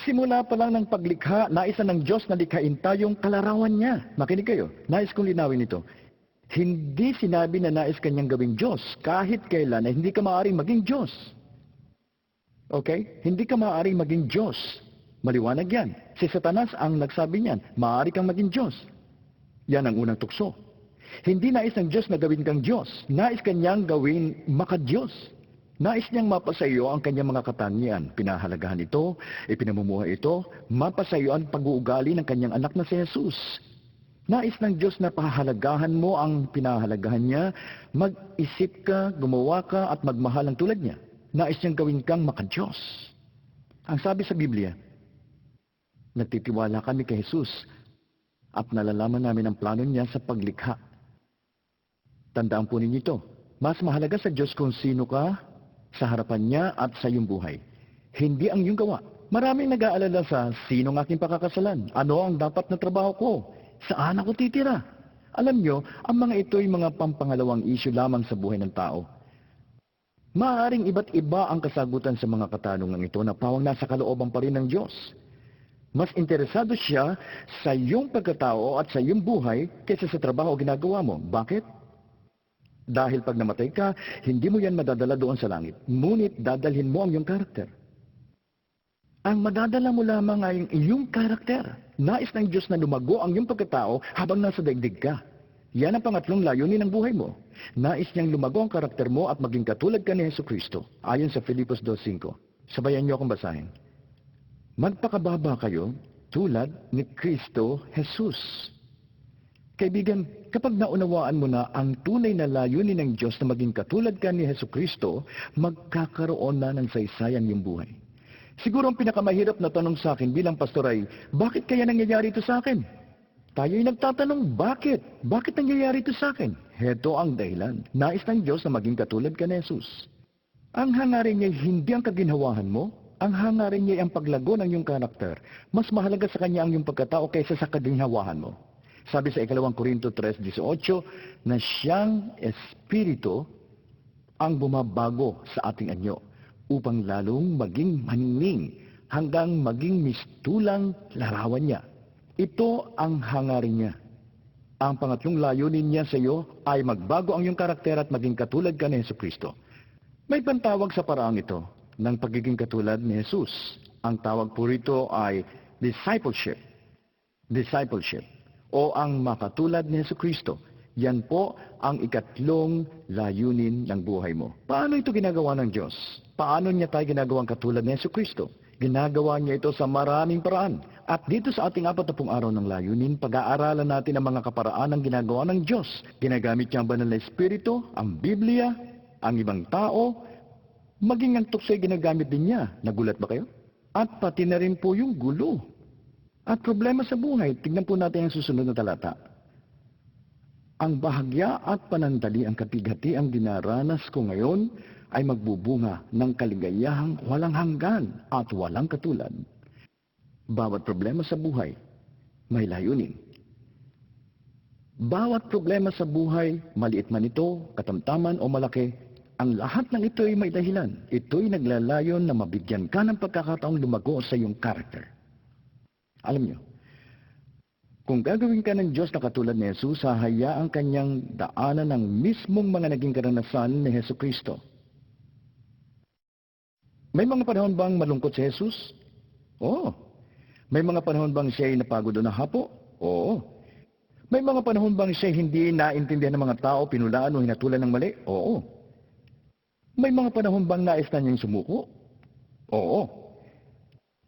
Simula pa lang ng paglikha, nais ng Diyos na likhain tayong kalarawan niya. Makinig kayo, nais kong linawin ito. Hindi sinabi na nais kanyang gawing Diyos kahit kailan na hindi ka maaaring maging Diyos. Okay? Hindi ka maaaring maging Diyos. Maliwanag yan. Si Satanas ang nagsabi niyan, maaari kang maging Diyos. Yan ang unang tukso. Hindi nais ng Diyos na gawin kang Diyos. Nais kanyang gawin maka-Diyos. Nais niyang mapasa iyo ang kanyang mga katangian. Pinahalagahan ito, ipinamumuhay ito, mapasa iyo ang pag-uugali ng kanyang anak na si Jesus. Nais ng Diyos na pahalagahan mo ang pinahalagahan niya, mag-isip ka, gumawa ka at magmahal ang tulad niya. Nais niyang gawin kang maka-Diyos. Ang sabi sa Biblia, nagtitiwala kami kay Jesus at nalalaman namin ang plano niya sa paglikha. Tandaan po ninyo ito, mas mahalaga sa Diyos kung sino ka sa harapan niya at sa iyong buhay. Hindi ang iyong gawa. Maraming nag-aalala sa sinong aking pakakasalan, ano ang dapat na trabaho ko, saan ako titira. Alam nyo, ang mga ito ay mga pampangalawang issue lamang sa buhay ng tao. Maaaring iba't iba ang kasagutan sa mga katanungan ito na pawang nasa kalooban pa rin ng Diyos. Mas interesado siya sa iyong pagkatao at sa iyong buhay kaysa sa trabaho o ginagawa mo. Bakit? Dahil pag namatay ka, hindi mo yan madadala doon sa langit. Ngunit dadalhin mo ang iyong karakter. Ang madadala mo lamang ay ang iyong karakter. Nais ng Diyos na lumago ang iyong pagkatao habang nasa daigdig ka. Yan ang pangatlong layunin ng buhay mo. Nais niyang lumago ang karakter mo at maging katulad ka ni Jesucristo. Ayon sa Filipos 2:5. Sabayan niyo akong basahin. Magpakababa kayo tulad ni Kristo Jesus. Kaibigan, kapag naunawaan mo na ang tunay na layunin ng Diyos na maging katulad ka ni Jesucristo, magkakaroon na ng saysayang iyong buhay. Siguro ang pinakamahirap na tanong sa akin bilang pastor ay, bakit kaya nangyayari ito sa akin? Tayo'y nagtatanong, bakit? Bakit nangyayari ito sa akin? Heto ang dahilan. Nais ng Diyos na maging katulad ka ni Jesus. Ang hangarin niya hindi ang kaginhawahan mo, ang hangarin niya ay ang paglago ng iyong karakter. Mas mahalaga sa kanya ang iyong pagkatao kaysa sa kaginhawahan mo. Sabi sa 2 Korinto 3:18 na siyang Espiritu ang bumabago sa ating anyo upang lalong maging maningning hanggang maging mistulang larawan niya. Ito ang hangarin niya. Ang pangatlong layunin niya sa iyo ay magbago ang iyong karakter at maging katulad ka ni Jesucristo. May pantawag sa paraang ito ng pagiging katulad ni Jesus. Ang tawag po rito ay discipleship. Discipleship. O ang makatulad ni Jesucristo. Yan po ang ikatlong layunin ng buhay mo. Paano ito ginagawa ng Diyos? Paano niya tayo ginagawang katulad ni Jesucristo? Ginagawa niya ito sa maraming paraan. At dito sa ating 40 araw ng layunin, pag-aaralan natin ang mga kaparaan ng ginagawa ng Diyos. Ginagamit niya ang banal na Espiritu, ang Biblia, ang ibang tao, maging ang tukso'y ginagamit din niya. Nagulat ba kayo? At pati na rin po yung gulo. At problema sa buhay, tignan po natin ang susunod na talata. Ang bahagya at panandali ang kapighati ang dinaranas ko ngayon ay magbubunga ng kaligayahang walang hanggan at walang katulad. Bawat problema sa buhay, may layunin. Bawat problema sa buhay, maliit man ito, katamtaman o malaki, ang lahat ng ito ay may dahilan. Ito'y naglalayon na mabigyan ka ng pagkakataong lumago sa iyong karakter. Alam niyo, kung gagawin ka ng Diyos na katulad ni Jesus, hahayaan kanyang daanan ng mismong mga naging karanasan ni Jesucristo. May mga panahon bang malungkot si Jesus? Oo. May mga panahon bang siya'y napagod o nahapo? Oo. May mga panahon bang siya'y hindi naintindihan ng mga tao, pinulaan o hinatulan ng mali? Oo. May mga panahon bang nais na niyang sumuko? Oo.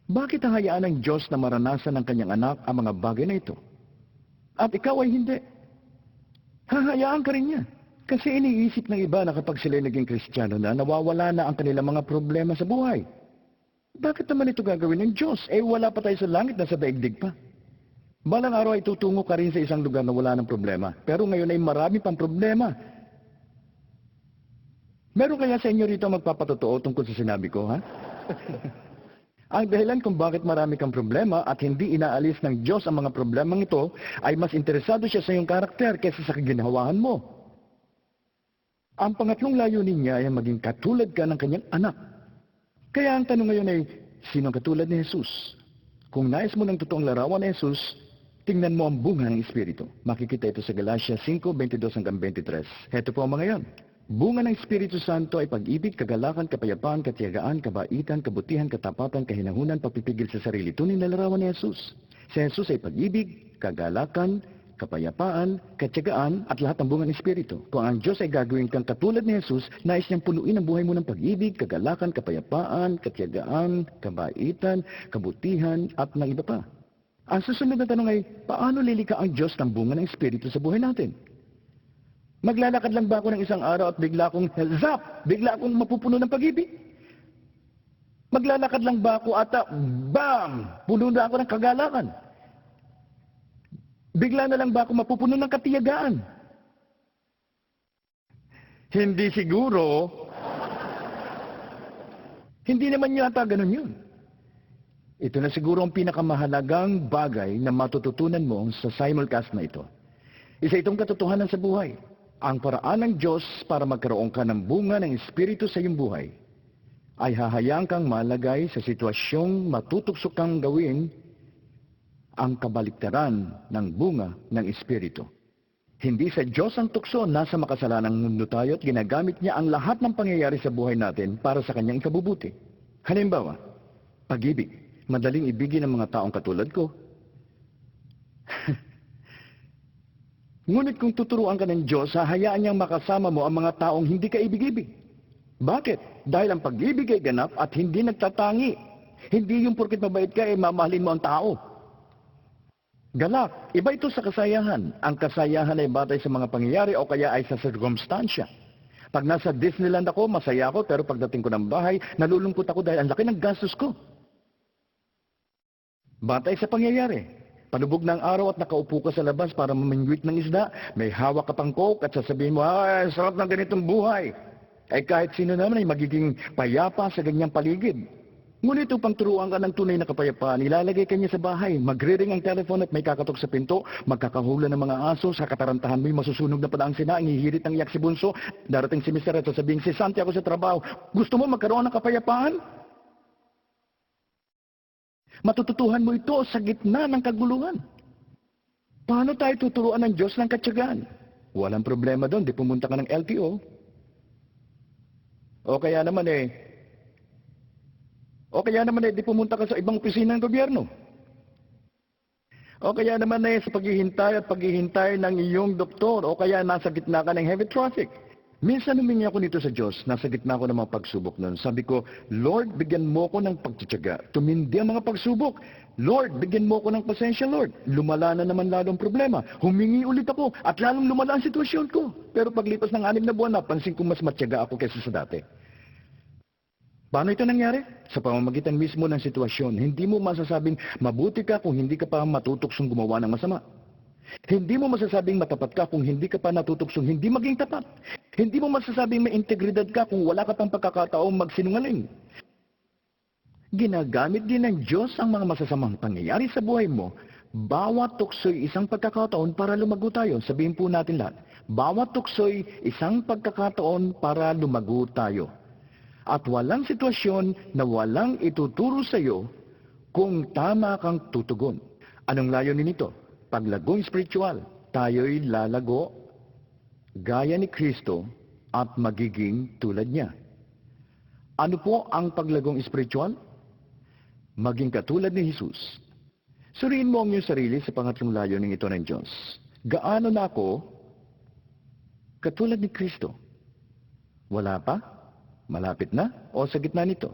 Bakit hahayaan ng Diyos na maranasan ng kanyang anak ang mga bagay na ito? At ikaw ay hindi. Hahayaan ka rin niya. Kasi iniisip ng iba na kapag sila'y naging Kristiyano na, nawawala na ang kanilang mga problema sa buhay. Bakit naman ito gagawin ng Diyos? Wala pa tayo sa langit na sa daigdig pa. Balang araw ay tutungo ka rin sa isang lugar na wala ng problema. Pero ngayon ay marami pang problema. Meron kaya sa inyo rito magpapatotoo tungkol sa sinabi ko, ha? Ang dahilan kung bakit marami kang problema at hindi inaalis ng Diyos ang mga problemang ito ay mas interesado siya sa iyong karakter kaysa sa kaginawahan mo. Ang pangatlong layunin niya ay maging katulad ka ng kanyang anak. Kaya ang tanong ngayon ay, sino ang katulad ni Jesus? Kung nais mo ng totoong larawan ni Jesus, tingnan mo ang bunga ng Espiritu. Makikita ito sa Galatia 5:22-23. Heto po ang mga yan. Bunga ng Espiritu Santo ay pag-ibig, kagalakan, kapayapaan, katiyagaan, kabaitan, kabutihan, katapatan, kahinahunan, pagpipigil sa sarili. Tunay na larawan ni Jesus. Si Jesus ay pag-ibig, kagalakan, kapayapaan, katiyagaan, at lahat ng bunga ng Espiritu. Kung ang Diyos ay gagawin kang katulad ni Jesus, nais niyang punuin ang buhay mo ng pag-ibig, kagalakan, kapayapaan, katiyagaan, kabaitan, kabutihan, at ng iba pa. Ang susunod na tanong ay, paano lilika ang Diyos ng bunga ng Espiritu sa buhay natin? Maglalakad lang ba ako ng isang araw at bigla akong bigla akong mapupuno ng pag-ibig? Maglalakad lang ba ako at bam! Puno na ako ng kagalakan? Bigla na lang ba ako mapupuno ng katiyagaan? Hindi siguro. Hindi naman yata ganun yun. Ito na siguro ang pinakamahalagang bagay na matututunan mo sa simulcast na ito. Isa itong katotohanan sa buhay. Ang paraan ng Diyos para magkaroon ka ng bunga ng Espiritu sa iyong buhay ay hahayaan kang malagay sa sitwasyong matutuksok kang gawin ang kabaliktaran ng bunga ng Espiritu. Hindi sa Diyos ang tukso, nasa makasalanang mundo tayo at ginagamit niya ang lahat ng pangyayari sa buhay natin para sa kanyang ikabubuti. Halimbawa, pag-ibig. Madaling ibigin ng mga taong katulad ko. Ngunit kung tuturuan ka ng Diyos, hahayaan niyang makasama mo ang mga taong hindi ka ibig-ibig. Bakit? Dahil ang pag-ibig ay ganap at hindi nagtatangi. Hindi yung porket mabait ka, mamahalin mo ang tao. Galak, iba ito sa kasayahan. Ang kasayahan ay batay sa mga pangyayari o kaya ay sa sirkumstansya. Pag nasa Disneyland ako, masaya ako, pero pagdating ko ng bahay, nalulungkot ako dahil ang laki ng gastos ko. Batay sa pangyayari. Palubog ng araw at nakaupo ka sa labas para mamingwit ng isda, may hawak ka pang coke at sasabihin mo, ay, sarap ng ganitong buhay. Kahit sino naman ay magiging payapa sa ganyang paligid. Ngunit upang turuan ka ng tunay na kapayapaan, ilalagay ka niya sa bahay, magre-ring ang telephone at may kakatok sa pinto, magkakahula ng mga aso, sa katarantahan mo'y masusunog na pala ang sinaing, hihirit ng iyak si Bunso, darating si Mr. at sasabihin, si Santi ako sa trabaho. Gusto mo magkaroon ng kapayapaan? Matututuhan mo ito sa gitna ng kaguluhan. Paano tayo tuturuan ng Diyos ng katyagaan? Walang problema doon, di pumunta ka ng LTO. O kaya naman di pumunta ka sa ibang opisina ng gobyerno. O kaya naman sa paghihintay ng iyong doktor. O kaya nasa gitna ka ng heavy traffic. Minsan humingi ako nito sa Diyos, nasa gitna ko ng mga pagsubok nun. Sabi ko, Lord, bigyan mo ko ng pagtitiyaga. Tumindi ang mga pagsubok. Lord, bigyan mo ko ng pasensya, Lord. Lumala na naman lalong problema. Humingi ulit ako at lalong lumala ang sitwasyon ko. Pero paglipas ng 6 na buwan, napansin ko mas matyaga ako kaysa sa dati. Paano ito nangyari? Sa pamamagitan mismo ng sitwasyon, hindi mo masasabing mabuti ka kung hindi ka pa matutuksong gumawa ng masama. Hindi mo masasabing matapat ka kung hindi ka pa natutuksong hindi maging tapat. Hindi mo masasabing may integridad ka kung wala ka pang pagkakataong magsinungaling. Ginagamit din ng Diyos ang mga masasamang pangyayari sa buhay mo. Bawat tukso'y isang pagkakataon para lumago tayo. Sabihin po natin lahat. Bawat tukso'y isang pagkakataon para lumago tayo. At walang sitwasyon na walang ituturo sa iyo kung tama kang tutugon. Anong layunin nito? Paglagong spiritual, tayo'y lalago gaya ni Kristo at magiging tulad niya. Ano po ang paglagong spiritual? Maging katulad ni Jesus. Suriin mo ang iyong sarili sa pangatlong layuning ito ng Diyos. Gaano na ako katulad ni Kristo? Wala pa? Malapit na? O sa gitna nito?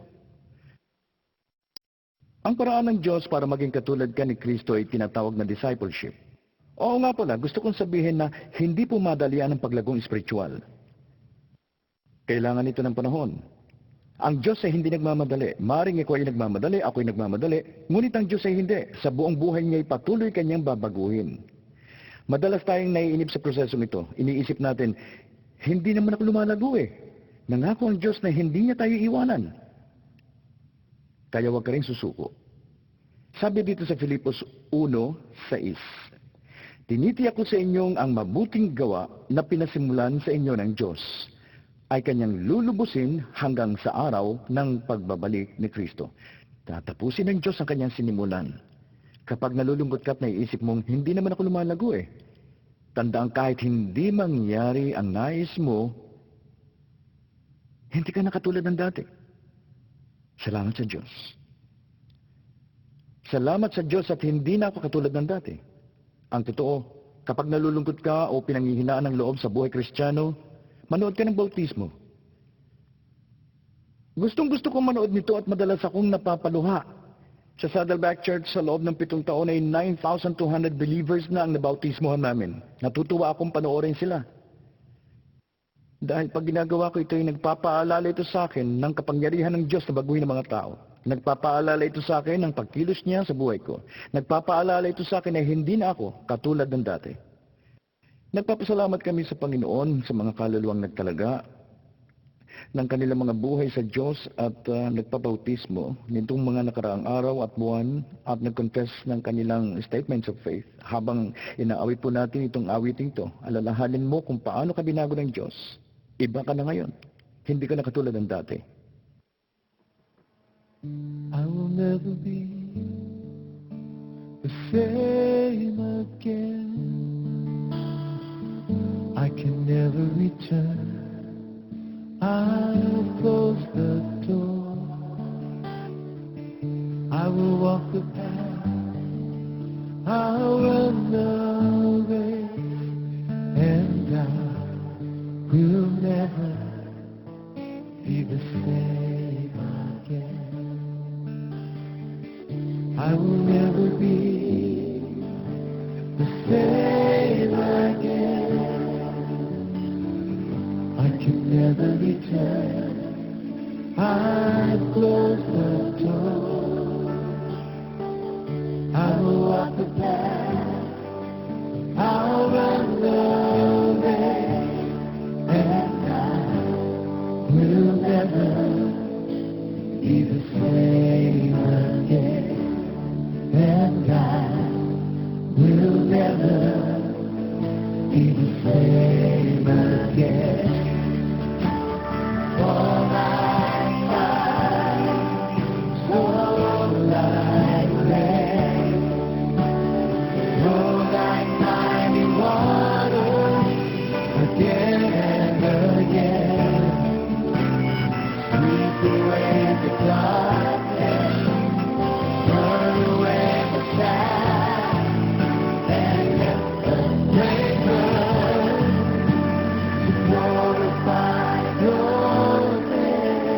Ang paraan ng Diyos para maging katulad ka ni Kristo ay tinatawag na discipleship. Oo nga pala, gusto kong sabihin na hindi po madalian ang paglagong espiritual. Kailangan ito ng panahon. Ang Diyos ay hindi nagmamadali. Maring ikaw ay nagmamadali, ako ay nagmamadali. Ngunit ang Diyos ay hindi. Sa buong buhay niya ay patuloy kanyang babaguhin. Madalas tayong naiinip sa prosesong ito. Iniisip natin, hindi naman ako lumalago eh. Nangako ang Diyos na hindi niya tayo iwanan. Kaya huwag ka rin susuko. Sabi dito sa Filipos 1:6, tinitiyak ko sa inyong ang mabuting gawa na pinasimulan sa inyo ng Diyos ay kanyang lulubusin hanggang sa araw ng pagbabalik ni Kristo. Tatapusin ng Diyos ang kanyang sinimulan. Kapag nalulungkot ka at naiisip mong, hindi naman ako lumalago eh. Tandaan kahit hindi mangyari ang nais mo, hindi ka na katulad ng dati. Salamat sa Diyos. Salamat sa Diyos at hindi na ako katulad ng dati. Ang totoo, kapag nalulungkot ka o pinanghihinaan ng loob sa buhay Kristiyano, manood ka ng bautismo. Gustong-gusto kong manood nito at madalas akong napapaluha. Sa Saddleback Church sa loob ng 7 taon ay 9,200 believers na ang nabautismohan namin. Natutuwa akong panoorin sila. Dahil pag ginagawa ko ito ay nagpapaalala ito sa akin ng kapangyarihan ng Diyos na baguhin ng mga tao. Nagpapaalala ito sa akin ng pagkilos niya sa buhay ko. Nagpapaalala ito sa akin na hindi na ako katulad ng dati. Nagpapasalamat kami sa Panginoon sa mga kaluluwang nagtalaga ng kanilang mga buhay sa Diyos at nagpabautismo nitong mga nakaraang araw at buwan at nag-confess ng kanilang statements of faith. Habang inaawit po natin itong awiting ito, alalahanin mo kung paano ka binago ng Diyos. Iba ka na ngayon. Hindi ka na katulad ng dati. I will never be the same again. I can never return. I'll close the door. I will walk the path. I'll run the race, and I will never be the same again. I will never be the same again. I can never return. I've closed the door. I will walk the path. I'll run the race, and I will never be the same again. And I will never be the same again. For my life, so like rain, so like mighty waters, again and again. Sweep away the darkness, burn away the sad, and let the rain burn to glorify your name.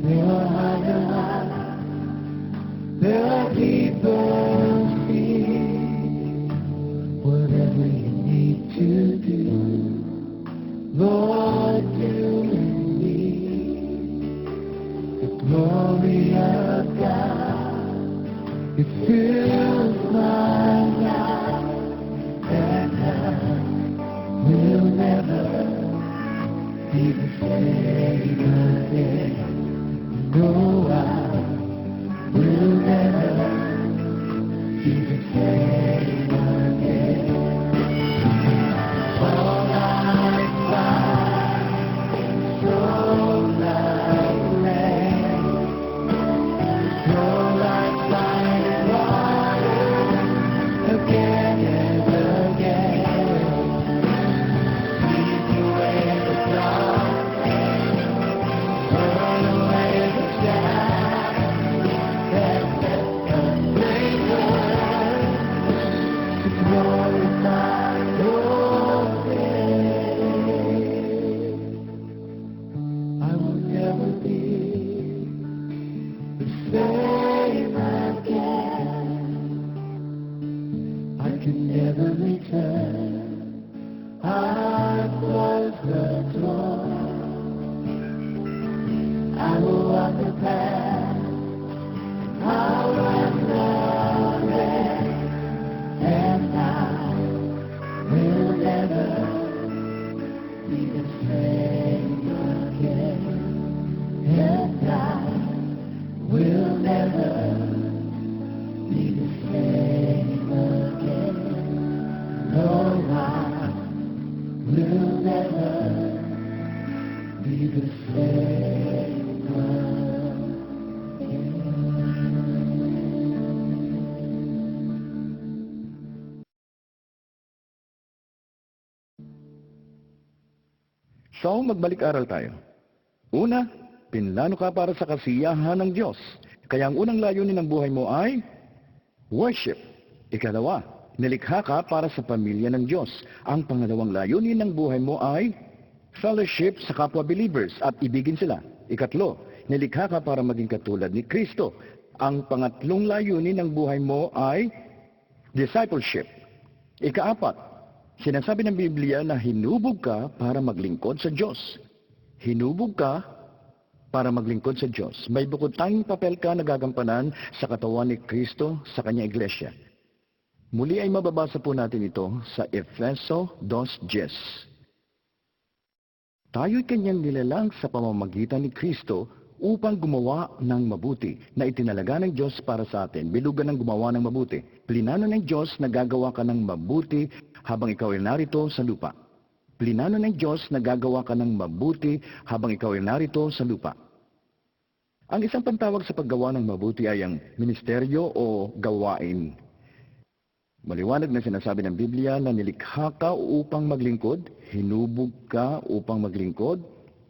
There are higher heights, there are deeper seas. Whatever you need to do, Lord, do in me. The glory of God, it fills my life, and I will never be the same again. No, I will never be the same again. All I find, so like rain, so like shining water, again and again. Sweep away the darkness, same again. I can never return. I close the door. I will walk the path. I'll run the race, and I will never be the same again. And I will never be the same again. No, I will never be the same again. So, magbalik-aral tayo. Una, pinlano ka para sa kasiyahan ng Diyos. Kaya ang unang layunin ng buhay mo ay worship. Ikalawa, nilikha ka para sa pamilya ng Diyos. Ang pangalawang layunin ng buhay mo ay fellowship sa kapwa-believers at ibigin sila. Ikatlo, nilikha ka para maging katulad ni Kristo. Ang pangatlong layunin ng buhay mo ay discipleship. Ikaapat, sinasabi ng Biblia na hinubog ka para maglingkod sa Diyos. Hinubog ka para maglingkod sa Diyos. May bukod tanging papel ka na gagampanan sa katawan ni Kristo sa kanyang iglesia. Muli ay mababasa po natin ito sa Efeso 2:10. Tayo'y kanyang nilalang sa pamamagitan ni Kristo upang gumawa ng mabuti na itinalaga ng Diyos para sa atin. Bilugan ng gumawa ng mabuti. Plinano ng Diyos na gagawa ka ng mabuti habang ikaw ay narito sa lupa. Plinano ng Diyos na gagawa ka ng mabuti habang ikaw ay narito sa lupa. Ang isang pantawag sa paggawa ng mabuti ay ang ministeryo o gawain. Maliwanag na sinasabi ng Biblia na nilikha ka upang maglingkod, hinubog ka upang maglingkod,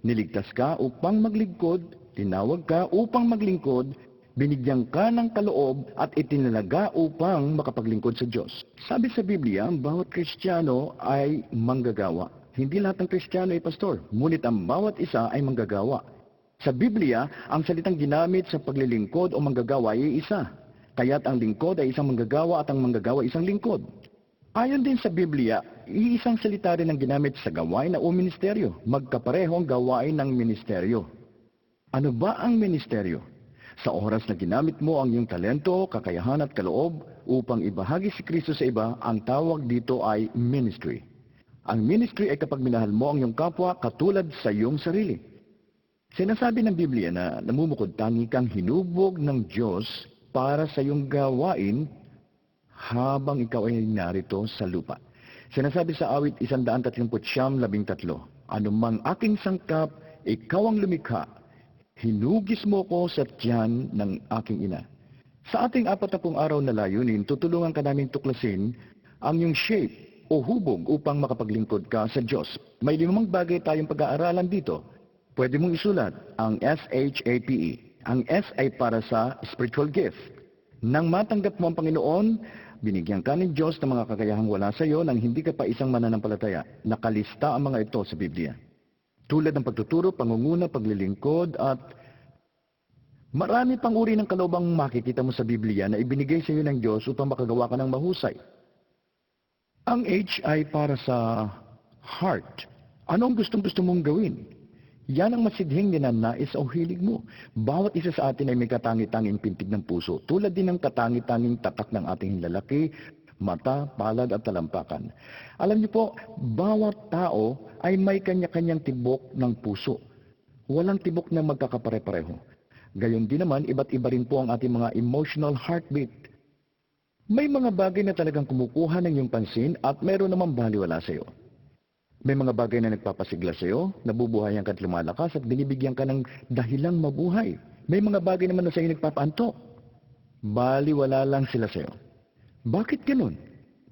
niligtas ka upang maglingkod, tinawag ka upang maglingkod, binigyan ka ng kaloob at itinalaga upang makapaglingkod sa Diyos. Sabi sa Biblia, ang bawat Kristiyano ay manggagawa. Hindi lahat ng Kristiyano ay pastor, ngunit ang bawat isa ay manggagawa. Sa Biblia, ang salitang ginamit sa paglilingkod o manggagawa ay isa. Kaya't ang lingkod ay isang manggagawa at ang manggagawa isang lingkod. Ayon din sa Biblia, iisang salita rin ang ginamit sa gawain o ministeryo. Magkapareho ang gawain ng ministeryo. Ano ba ang ministeryo? Sa oras na ginamit mo ang iyong talento, kakayahan at kaloob upang ibahagi si Kristo sa iba, ang tawag dito ay ministry. Ang ministry ay kapag minahal mo ang iyong kapwa katulad sa iyong sarili. Sinasabi ng Biblia na namumukod tangi kang hinubog ng Diyos para sa iyong gawain habang ikaw ay narito sa lupa. Sinasabi sa awit 139:13, anumang aking sangkap, ikaw ang lumikha, hinugis mo ko sa tiyan ng aking ina. Sa ating 40 araw na layunin, tutulungan ka namin tuklasin ang iyong shape o hubog upang makapaglingkod ka sa Diyos. May 5 bagay tayong pag-aaralan dito. Pwede mong isulat ang SHAPE. Ang S ay para sa spiritual gift. Nang matanggap mo ang Panginoon, binigyan ka ng Diyos ng mga kakayahang wala sa iyo nang hindi ka pa isang mananampalataya. Nakalista ang mga ito sa Biblia. Tulad ng pagtuturo, pangunguna, paglilingkod, at marami pang uri ng kaloobang makikita mo sa Biblia na ibinigay sa iyo ng Diyos upang makagawa ka ng mahusay. Ang H ay para sa heart. Ano ang gustong-gusto mong gawin? Yan ang masidhing ninanais o hilig mo. Bawat isa sa atin ay may katangi-tanging pintig ng puso, tulad din ng katangi-tanging tatak ng ating lalaki, mata, palad at talampakan. Alam niyo po, bawat tao ay may kanya-kanyang tibok ng puso. Walang tibok na magkakapare-pareho. Gayon din naman, iba't iba rin po ang ating mga emotional heartbeat. May mga bagay na talagang kumukuha ng iyong pansin at meron namang baliwala sa iyo. May mga bagay na nagpapasigla sa iyo, nabubuhayan ka at lumalakas at binibigyan ka ng dahilang mabuhay. May mga bagay naman na sa iyo nagpapaantok. Baliwala lang sila sa iyo. Bakit ganun?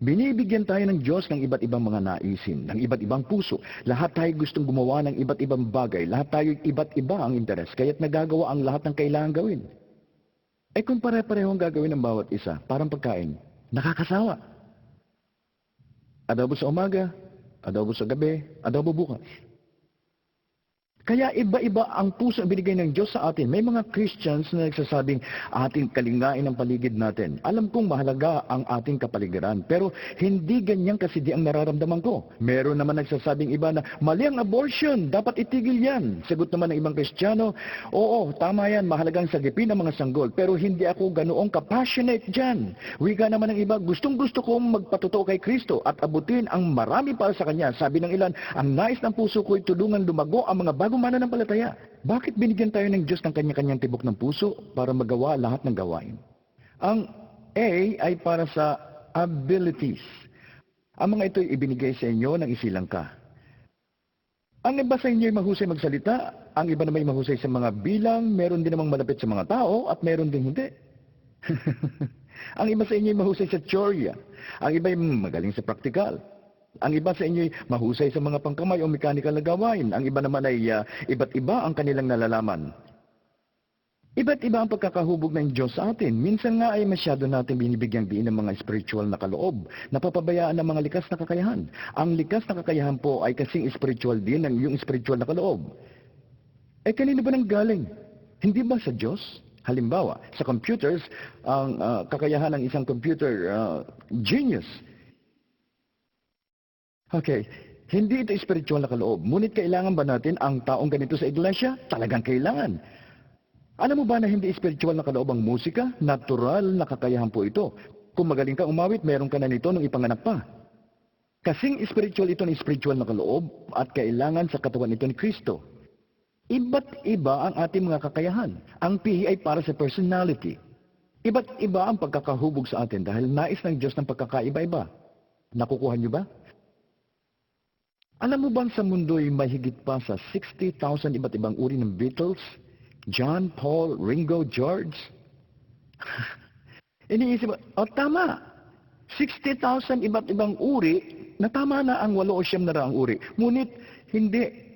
Binibigyan tayo ng Diyos ng iba't ibang mga naisin, ng iba't ibang puso. Lahat tayo gustong gumawa ng iba't ibang bagay. Lahat tayo iba't iba ang interes, kaya't nagagawa ang lahat ng kailangan gawin. Eh kung pare-pareho ang gagawin ng bawat isa, parang pagkain, nakakasawa. Adobo sa umaga, adobo sa gabi, adobo bukas. Kaya iba-iba ang puso ang binigay ng Diyos sa atin. May mga Christians na nagsasabing ating kalingain ang paligid natin. Alam kong mahalaga ang ating kapaligiran, pero hindi ganyan kasidi ang nararamdaman ko. Meron naman nagsasabing iba na mali ang abortion, dapat itigil yan. Sagot naman ng ibang Kristiyano, oo, tama yan, mahalagang sagipin ang mga sanggol, pero hindi ako ganoong kapassionate dyan. Wika naman ng iba, gustong-gusto kong magpatotoo kay Kristo at abutin ang marami para sa Kanya. Sabi ng ilan, ang nais ng puso ko'y tulungan lumago ang mga bagong mananampalataya. Bakit binigyan tayo ng Diyos ng kanya-kanyang tibok ng puso para magawa lahat ng gawain? Ang A ay para sa abilities. Ang mga ito'y ibinigay sa inyo ng isilang ka. Ang iba sa inyo ay mahusay magsalita, ang iba naman ay mahusay sa mga bilang, meron din namang malapit sa mga tao, at meron din hindi. Ang iba sa inyo ay mahusay sa teorya, ang iba ay magaling sa praktikal. Ang iba sa inyo ay mahusay sa mga pangkamay o mechanical na gawain. Ang iba naman ay iba't iba ang kanilang nalalaman. Iba't iba ang pagkakahubog ng Diyos sa atin. Minsan nga ay masyado natin binibigyang diin ng mga spiritual na kaloob. Napapabayaan ng mga likas na kakayahan. Ang likas na kakayahan po ay kasing spiritual din ng yung spiritual na kaloob. Eh kanino ba nang galing? Hindi ba sa Diyos? Halimbawa, sa computers, ang kakayahan ng isang computer genius. Okay, hindi ito spiritual na kaloob. Ngunit kailangan ba natin ang taong ganito sa iglesia? Talagang kailangan. Alam mo ba na hindi spiritual na kaloob ang musika? Natural na kakayahan po ito. Kung magaling ka umawit, meron ka na nito nung ipanganak pa. Kasing spiritual ito ng spiritual na kaloob at kailangan sa katawan ito ni Kristo. Iba't iba ang ating mga kakayahan. Ang P ay para sa personality. Iba't iba ang pagkakahubog sa atin dahil nais ng Diyos ng pagkakaiba-iba. Nakukuha niyo ba? Alam mo bang sa mundo'y mahigit pa sa 60,000 iba't ibang uri ng Beatles? John, Paul, Ringo, George? Iniisip mo, tama. 60,000 iba't ibang uri, na tama na ang 8 o 9 na raang uri. Ngunit, hindi.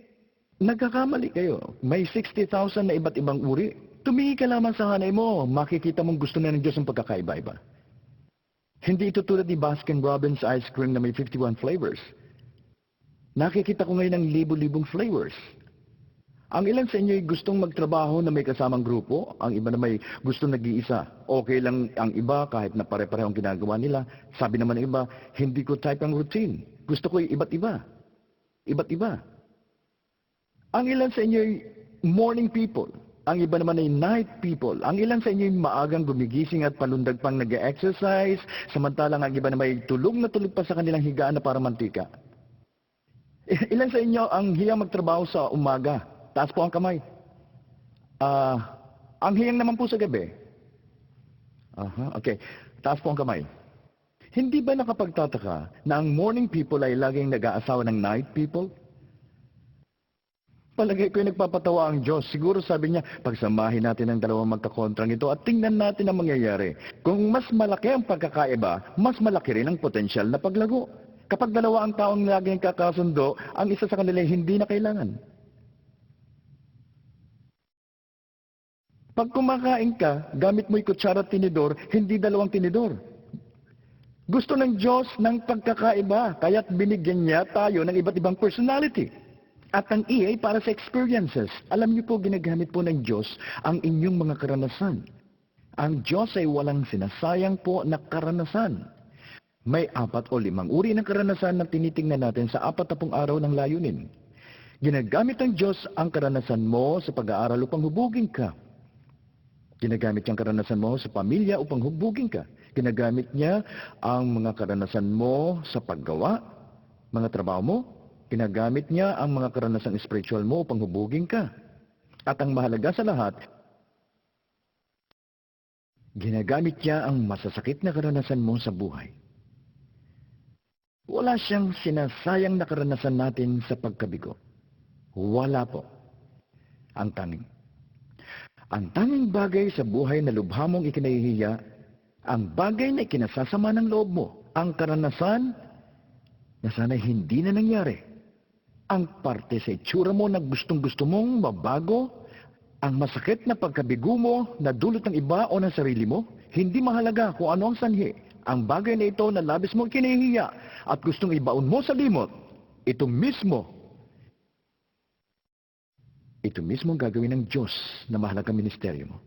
Nagkakamali kayo. May 60,000 na iba't ibang uri. Tumingin ka lamang sa hanay mo, makikita mong gusto na ng Diyos ang pagkakaiba-iba. Hindi ito tulad ni Baskin-Robbins ice cream na may 51 flavors. Nakikita ko ngayon ng libo-libong flavors. Ang ilan sa inyo ay gustong magtrabaho na may kasamang grupo, ang iba na may gustong nag-iisa. Okay lang ang iba kahit na pare-pareho ang ginagawa nila. Sabi naman ng iba, hindi ko type ang routine. Gusto ko iba't iba. Iba't iba. Ang ilan sa inyo ay morning people. Ang iba naman ay night people. Ang ilan sa inyo ay maagang gumigising at palundag pang nag-exercise, samantalang ang iba na may tulog na tulog pa sa kanilang higaan na para mantika. Ilan sa inyo ang hiyang magtrabaho sa umaga? Taas po ang kamay. Ang hiyang naman po sa gabi? Okay. Taas po ang kamay. Hindi ba nakapagtataka na ang morning people ay laging nag-aasawa ng night people? Palagay ko yung nagpapatawa ang Diyos. Siguro sabi niya, pagsamahin natin ang dalawang magkakontrang ito at tingnan natin ang mangyayari. Kung mas malaki ang pagkakaiba, mas malaki rin ang potensyal na paglago. Kapag dalawa ang taong laging kakasundo, ang isa sa kanila hindi na kailangan. Pag kumakain ka, gamit mo'y kutsara at tinidor, hindi dalawang tinidor. Gusto ng Diyos ng pagkakaiba, kaya't binigyan niya tayo ng iba't ibang personality. At ang E ay para sa experiences. Alam niyo po, ginagamit po ng Diyos ang inyong mga karanasan. Ang Diyos ay walang sinasayang po na karanasan. May 4 o 5 uri ng karanasan na tinitingnan natin sa 40 araw ng layunin. Ginagamit ng Diyos ang karanasan mo sa pag-aaral upang hubugin ka. Ginagamit niya ang karanasan mo sa pamilya upang hubugin ka. Ginagamit niya ang mga karanasan mo sa paggawa, mga trabaho mo. Ginagamit niya ang mga karanasang spiritual mo upang hubugin ka. At ang mahalaga sa lahat, ginagamit niya ang masasakit na karanasan mo sa buhay. Wala siyang sinasayang na karanasan natin sa pagkabigo. Wala po. Ang tanging bagay sa buhay na lubha mong ikinahihiya, ang bagay na ikinasasama ng loob mo, ang karanasan na sana hindi na nangyari. Ang parte sa itsura mo na gustong-gusto mong mabago, ang masakit na pagkabigo mo na dulot ng iba o ng sarili mo, hindi mahalaga kung ano ang sanhi. Ang bagay na ito na labis mong kinahihiya at gustong ibaon mo sa limot, ito mismo ito mismo ang gagawin ng Diyos na mahalagang ministeryo mo.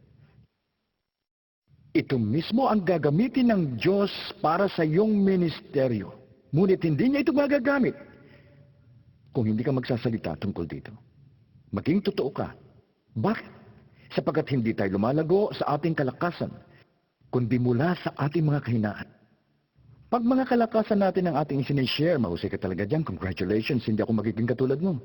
Ito mismo ang gagamitin ng Diyos para sa iyong ministeryo. Ngunit hindi niya ito magagamit kung hindi ka magsasalita tungkol dito. Maging totoo ka. Bakit? Sapagkat hindi tayo lumalago sa ating kalakasan, kundi mula sa ating mga kahinaan. Pag mga kalakasan natin ang ating sinishare, mahusay ka talaga dyan, congratulations, hindi ako magiging katulad mo.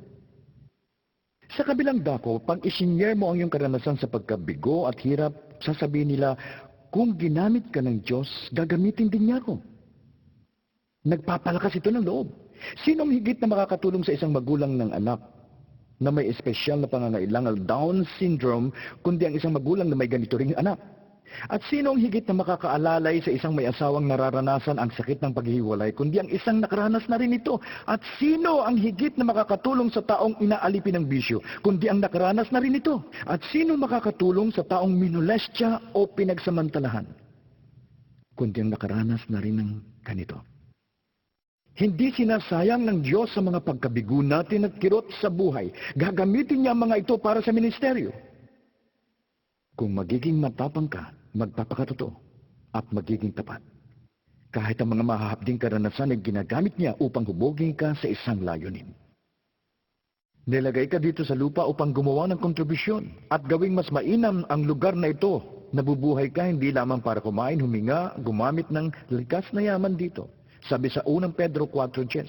Sa kabilang dako, pag isinyer mo ang iyong karanasan sa pagkabigo at hirap, sasabihin nila, kung ginamit ka ng Diyos, gagamitin din niya ako. Nagpapalakas ito ng loob. Sinong higit na makakatulong sa isang magulang ng anak na may espesyal na pangangailangan, Down syndrome, kundi ang isang magulang na may ganito ring anak? At sino ang higit na makakaalalay sa isang may asawang nararanasan ang sakit ng paghihiwalay, kundi ang isang nakaranas na rin ito? At sino ang higit na makakatulong sa taong inaalipin ng bisyo, kundi ang nakaranas na rin ito? At sino makakatulong sa taong minolestya o pinagsamantalahan, kundi ang nakaranas na rin ng ganito? Hindi sinasayang ng Diyos sa mga pagkabigo natin at kirot sa buhay. Gagamitin niya ang mga ito para sa ministeryo. Kung magiging matapang ka, magpapakatotoo at magiging tapat. Kahit ang mga mahahabding karanasan ay ginagamit niya upang hubogin ka sa isang layunin. Nilagay ka dito sa lupa upang gumawa ng kontribusyon at gawing mas mainam ang lugar na ito. Nabubuhay ka hindi lamang para kumain, huminga, gumamit ng likas na yaman dito. Sabi sa 1 Pedro 4:10,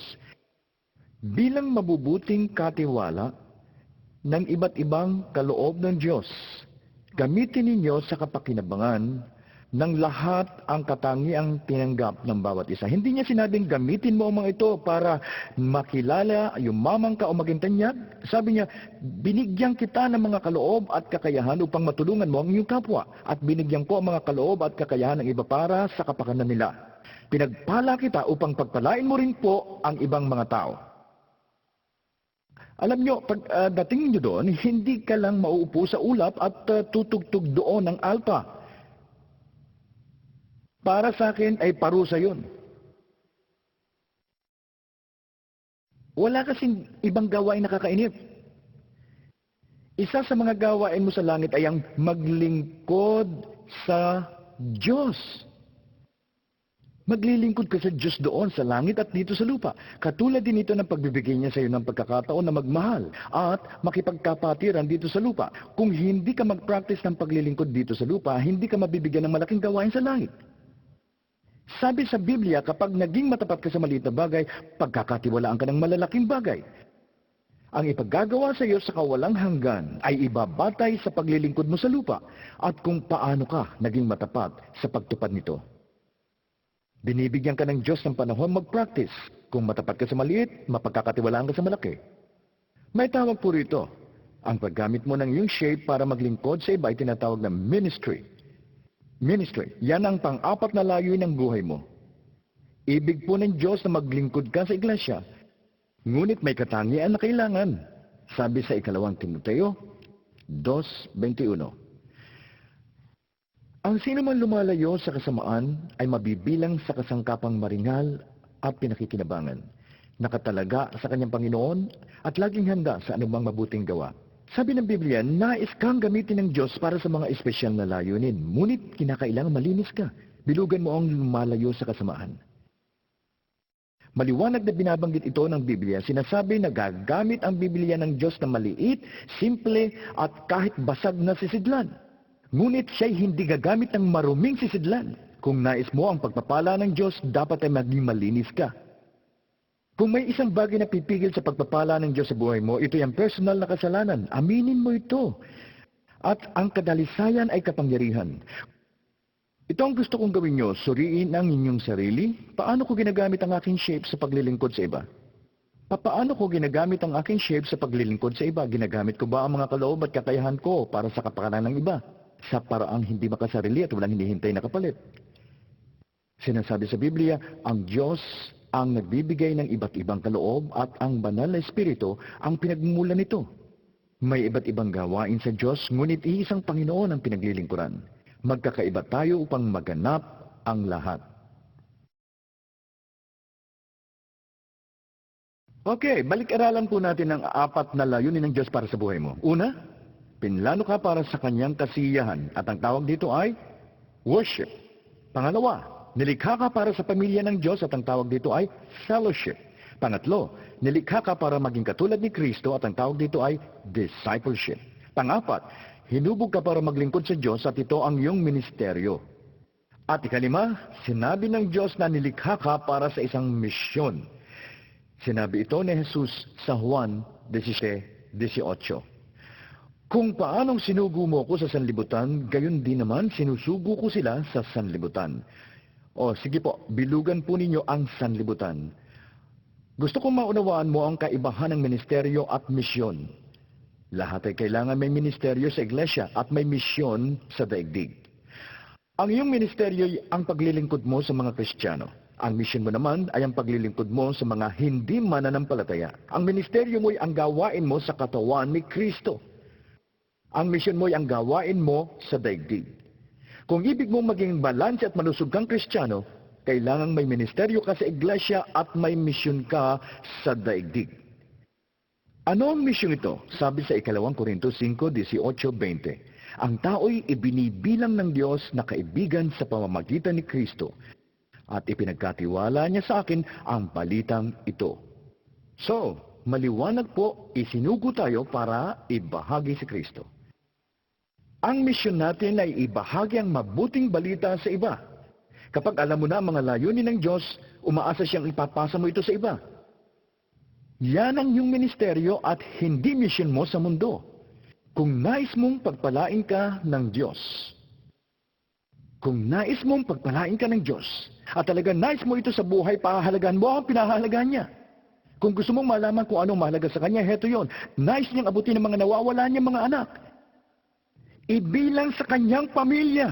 bilang mabubuting katiwala ng iba't ibang kaloob ng Diyos, gamitin ninyo sa kapakinabangan ng lahat ang katangiang tinanggap ng bawat isa. Hindi niya sinabing gamitin mo ang mga ito para makilala, yumaman ka o maging tanyag. Sabi niya, binigyan kita ng mga kaloob at kakayahan upang matulungan mo ang iyong kapwa. At binigyan ko ang mga kaloob at kakayahan ng iba para sa kapakanan nila. Pinagpala kita upang pagpalain mo rin po ang ibang mga tao. Alam nyo, pag dating nyo doon, hindi ka lang mauupo sa ulap at tutugtog doon ng alpa. Para sa akin ay parusa yun. Wala kasing ibang gawain nakakainip. Isa sa mga gawain mo sa langit ay ang maglingkod sa Diyos. Maglilingkod ka sa Diyos doon sa langit at dito sa lupa. Katulad din ito ng pagbibigay niya sa iyo ng pagkakataon na magmahal at makipagkapatiran dito sa lupa. Kung hindi ka mag-practice ng paglilingkod dito sa lupa, hindi ka mabibigyan ng malaking gawain sa langit. Sabi sa Biblia, kapag naging matapat ka sa maliit na bagay, pagkakatiwalaan ka ng malalaking bagay. Ang ipaggagawa sa iyo sa kawalang hanggan ay ibabatay sa paglilingkod mo sa lupa at kung paano ka naging matapat sa pagtupad nito. Binibigyan ka ng Diyos ng panahon mag-practice. Kung matapat ka sa maliit, mapagkakatiwalaan ka sa malaki. May tawag po rito. Ang paggamit mo ng iyong shape para maglingkod sa iba ay tinatawag na ministry. Ministry, yan ang pang-apat na layunin ng buhay mo. Ibig po ng Diyos na maglingkod ka sa iglesia. Ngunit may katangian na kailangan. Sabi sa 2 Timoteo 2:21. Ang sino man lumalayo sa kasamaan ay mabibilang sa kasangkapang maringal at pinakikinabangan, nakatalaga sa kanyang Panginoon at laging handa sa anumang mabuting gawa. Sabi ng Biblia, nais kang gamitin ng Diyos para sa mga espesyal na layunin, ngunit kinakailangan malinis ka. Bilugan mo ang lumalayo sa kasamaan. Maliwanag na binabanggit ito ng Biblia, sinasabi na gagamit ang Biblia ng Diyos na maliit, simple at kahit basag na sisidlan. Ngunit siya'y hindi gagamit ng maruming sisidlan. Kung nais mo ang pagpapala ng Diyos, dapat ay maging malinis ka. Kung may isang bagay na pipigil sa pagpapala ng Diyos sa buhay mo, ito ay ang personal na kasalanan. Aminin mo ito. At ang kadalisayan ay kapangyarihan. Ito ang gusto kong gawin nyo, suriin ang inyong sarili. Paano ko ginagamit ang aking shape sa paglilingkod sa iba? Paano ko ginagamit ang aking shape sa paglilingkod sa iba? Ginagamit ko ba ang mga kaloob at kakayahan ko para sa kapakanan ng iba? Sa paraang hindi makasarili at walang hinihintay na kapalit. Sinasabi sa Biblia, ang Diyos ang nagbibigay ng iba't ibang kaloob at ang banal na Espiritu ang pinagmumulan nito. May iba't ibang gawain sa Diyos, ngunit iisang Panginoon ang pinaglilingkuran. Magkakaiba tayo upang maganap ang lahat. Okay, balik-aralan po natin ang apat na layunin ng Diyos para sa buhay mo. Una, pinlano ka para sa kanyang kasiyahan at ang tawag dito ay worship. Pangalawa, nilikha ka para sa pamilya ng Diyos at ang tawag dito ay fellowship. Pangatlo, nilikha ka para maging katulad ni Kristo at ang tawag dito ay discipleship. Pangapat, hinubog ka para maglingkod sa Diyos at ito ang iyong ministeryo. At ikalima, sinabi ng Diyos na nilikha ka para sa isang misyon. Sinabi ito ni Jesus sa Juan 17:18. Kung paanong sinugo mo ko sa sanlibutan, gayon din naman sinusugo ko sila sa sanlibutan. O sige po, bilugan po ninyo ang sanlibutan. Gusto kong maunawaan mo ang kaibahan ng ministeryo at misyon. Lahat ay kailangan may ministeryo sa iglesia at may misyon sa daigdig. Ang iyong ministeryo ay ang paglilingkod mo sa mga Kristiyano. Ang misyon mo naman ay ang paglilingkod mo sa mga hindi mananampalataya. Ang ministeryo mo ay ang gawain mo sa katawan ni Kristo. Ang misyon mo ay ang gawain mo sa daigdig. Kung ibig mong maging balanse at malusog kang Kristiyano, kailangang may ministeryo ka sa iglesia at may misyon ka sa daigdig. Ano ang misyon ito? Sabi sa 2 Korintos 5:18-20. Ang tao'y ibinibilang ng Diyos na kaibigan sa pamamagitan ni Kristo at ipinagkatiwala niya sa akin ang balitang ito. So, maliwanag po, isinugo tayo para ibahagi si Kristo. Ang misyon natin ay ibahagi ang mabuting balita sa iba. Kapag alam mo na ang mga layunin ng Diyos, umaasa siyang ipapasa mo ito sa iba. Yan ang iyong ministeryo at hindi misyon mo sa mundo. Kung nais mong pagpalain ka ng Diyos, kung nais mong pagpalain ka ng Diyos, at talaga nais mo ito sa buhay, pahahalagaan mo ang pinahahalagaan niya. Kung gusto mong malaman kung anong mahalaga sa Kanya, heto yon. Nais niyang abutin ang mga nawawala niyang mga anak. Ibilang sa Kanyang pamilya,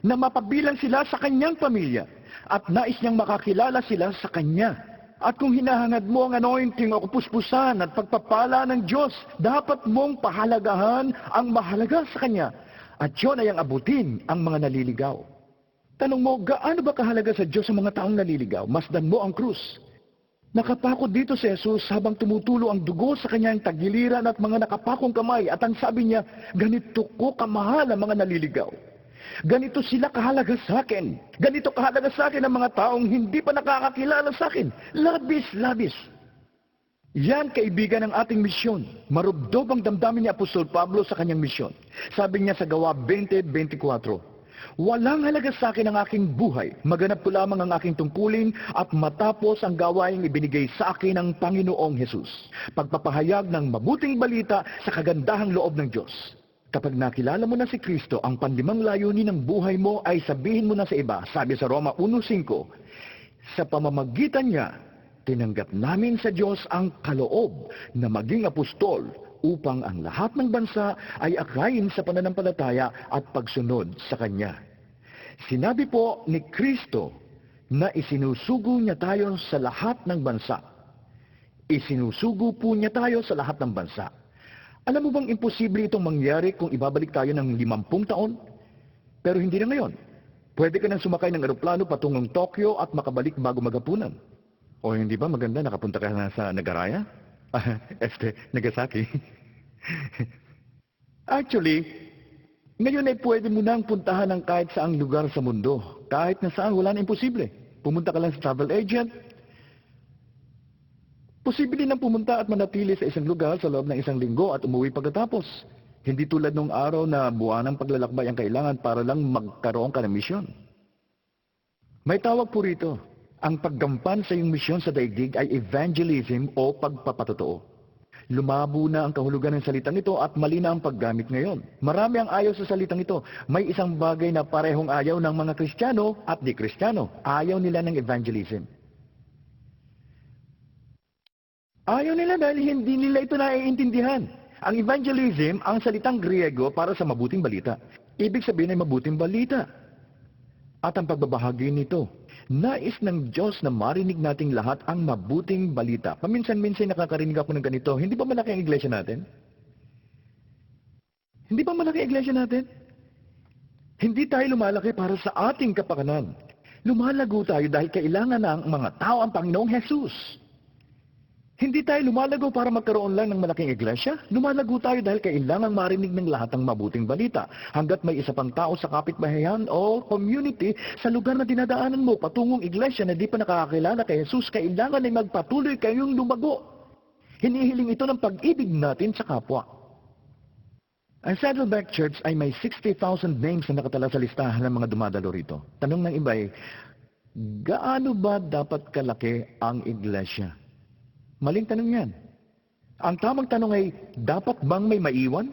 na mapabilang sila sa Kanyang pamilya, at nais niyang makakilala sila sa Kanya. At kung hinahangad mo ang anointing o kapuspusan at pagpapala ng Diyos, dapat mong pahalagahan ang mahalaga sa Kanya. At yun ay ang abutin ang mga naliligaw. Tanong mo, gaano ba kahalaga sa Diyos ang mga taong naliligaw? Masdan mo ang krus. Nakapako dito si Jesus habang tumutulo ang dugo sa kanyang tagiliran at mga nakapakong kamay. At ang sabi niya, ganito ko kamahal ang mga naliligaw. Ganito sila kahalaga sa akin. Ganito kahalaga sa akin ang mga taong hindi pa nakakakilala sa akin. Labis, labis. Yan, kaibigan, ang ating misyon. Marubdob ang damdamin ni Apostol Pablo sa kanyang misyon. Sabi niya sa Gawa 20:24, walang halaga sa akin ang aking buhay. Maganap ko lamang ang aking tungkulin at matapos ang gawaing ibinigay sa akin ng Panginoong Hesus. Pagpapahayag ng mabuting balita sa kagandahang loob ng Diyos. Kapag nakilala mo na si Kristo, ang panlimang layunin ng buhay mo ay sabihin mo na sa iba. Sabi sa Roma 1:5, sa pamamagitan niya, tinanggap namin sa Diyos ang kaloob na maging apostol upang ang lahat ng bansa ay akayin sa pananampalataya at pagsunod sa Kanya. Sinabi po ni Kristo na isinusugo niya tayo sa lahat ng bansa. Isinusugo po niya tayo sa lahat ng bansa. Alam mo bang imposible itong mangyari kung ibabalik tayo ng 50 taon? Pero hindi na ngayon. Pwede ka nang sumakay ng eroplano patungong Tokyo at makabalik bago magapunan. O hindi ba maganda nakapunta ka na sa Nagaraya? Nagasaki. Actually, ngayon ay pwede mo nang puntahan ng kahit saang lugar sa mundo. Kahit na saan, wala na imposible. Pumunta ka lang sa travel agent. Posible nang pumunta at manatili sa isang lugar sa loob ng 1 linggo at umuwi pagkatapos. Hindi tulad nung araw na buwan ng paglalakbay ang kailangan para lang magkaroon ka ng misyon. May tawag po rito. Ang paggampan sa iyong misyon sa daigdig ay evangelism o pagpapatotoo. Lumabo na ang kahulugan ng salitang ito at mali na ang paggamit ngayon. Marami ang ayaw sa salitang ito. May isang bagay na parehong ayaw ng mga Kristiyano at di Kristiyano. Ayaw nila ng evangelism. Ayaw nila dahil hindi nila ito naiintindihan. Ang evangelism, ang salitang Griego para sa mabuting balita. Ibig sabihin ay mabuting balita. At ang pagbabahagi nito, nais ng Diyos na marinig nating lahat ang mabuting balita. Paminsan-minsan nakakarinig ako ng ganito, hindi ba malaki ang iglesia natin? Hindi ba malaki ang iglesia natin? Hindi tayo lumalaki para sa ating kapakanan. Lumalago tayo dahil kailangan ng mga tao ang Panginoong Jesus. Hindi tayo lumalago para magkaroon lang ng malaking iglesia. Lumalago tayo dahil kailangang marinig ng lahat ng mabuting balita. Hanggat may isa pang tao sa kapitbahayan o community sa lugar na dinadaanan mo patungong iglesia na di pa nakakakilala kay Jesus, kailangan ay magpatuloy kayong lumago. Hinihiling ito ng pag-ibig natin sa kapwa. Ang Saddleback Church ay may 60,000 names na nakatala sa listahan ng mga dumadalo rito. Tanong ng iba ay, gaano ba dapat kalaki ang iglesia? Maling tanong yan. Ang tamang tanong ay, dapat bang may maiwan?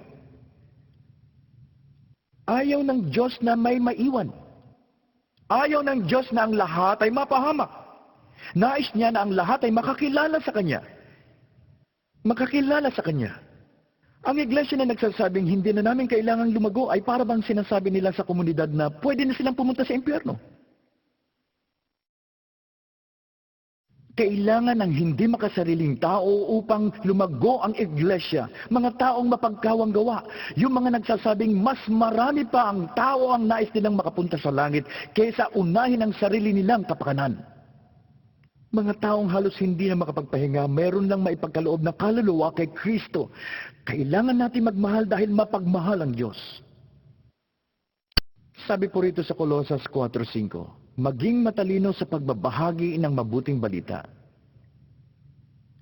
Ayaw ng Diyos na may maiwan. Ayaw ng Diyos na ang lahat ay mapahamak. Nais niya na ang lahat ay makakilala sa Kanya. Makakilala sa Kanya. Ang iglesia na nagsasabing hindi na namin kailangang lumago ay para bang sinasabi nila sa komunidad na pwede na silang pumunta sa impyerno. Kailangan ng hindi makasariling tao upang lumago ang iglesia. Mga taong mapagkawang gawa. Yung mga nagsasabing mas marami pa ang tao ang nais nilang makapunta sa langit kaysa unahin ang sarili nilang kapakanan. Mga taong halos hindi na makapagpahinga, meron lang maipagkaloob na kaluluwa kay Kristo. Kailangan natin magmahal dahil mapagmahal ang Diyos. Sabi po rito sa Colosas 4:5, maging matalino sa pagbabahagi ng mabuting balita.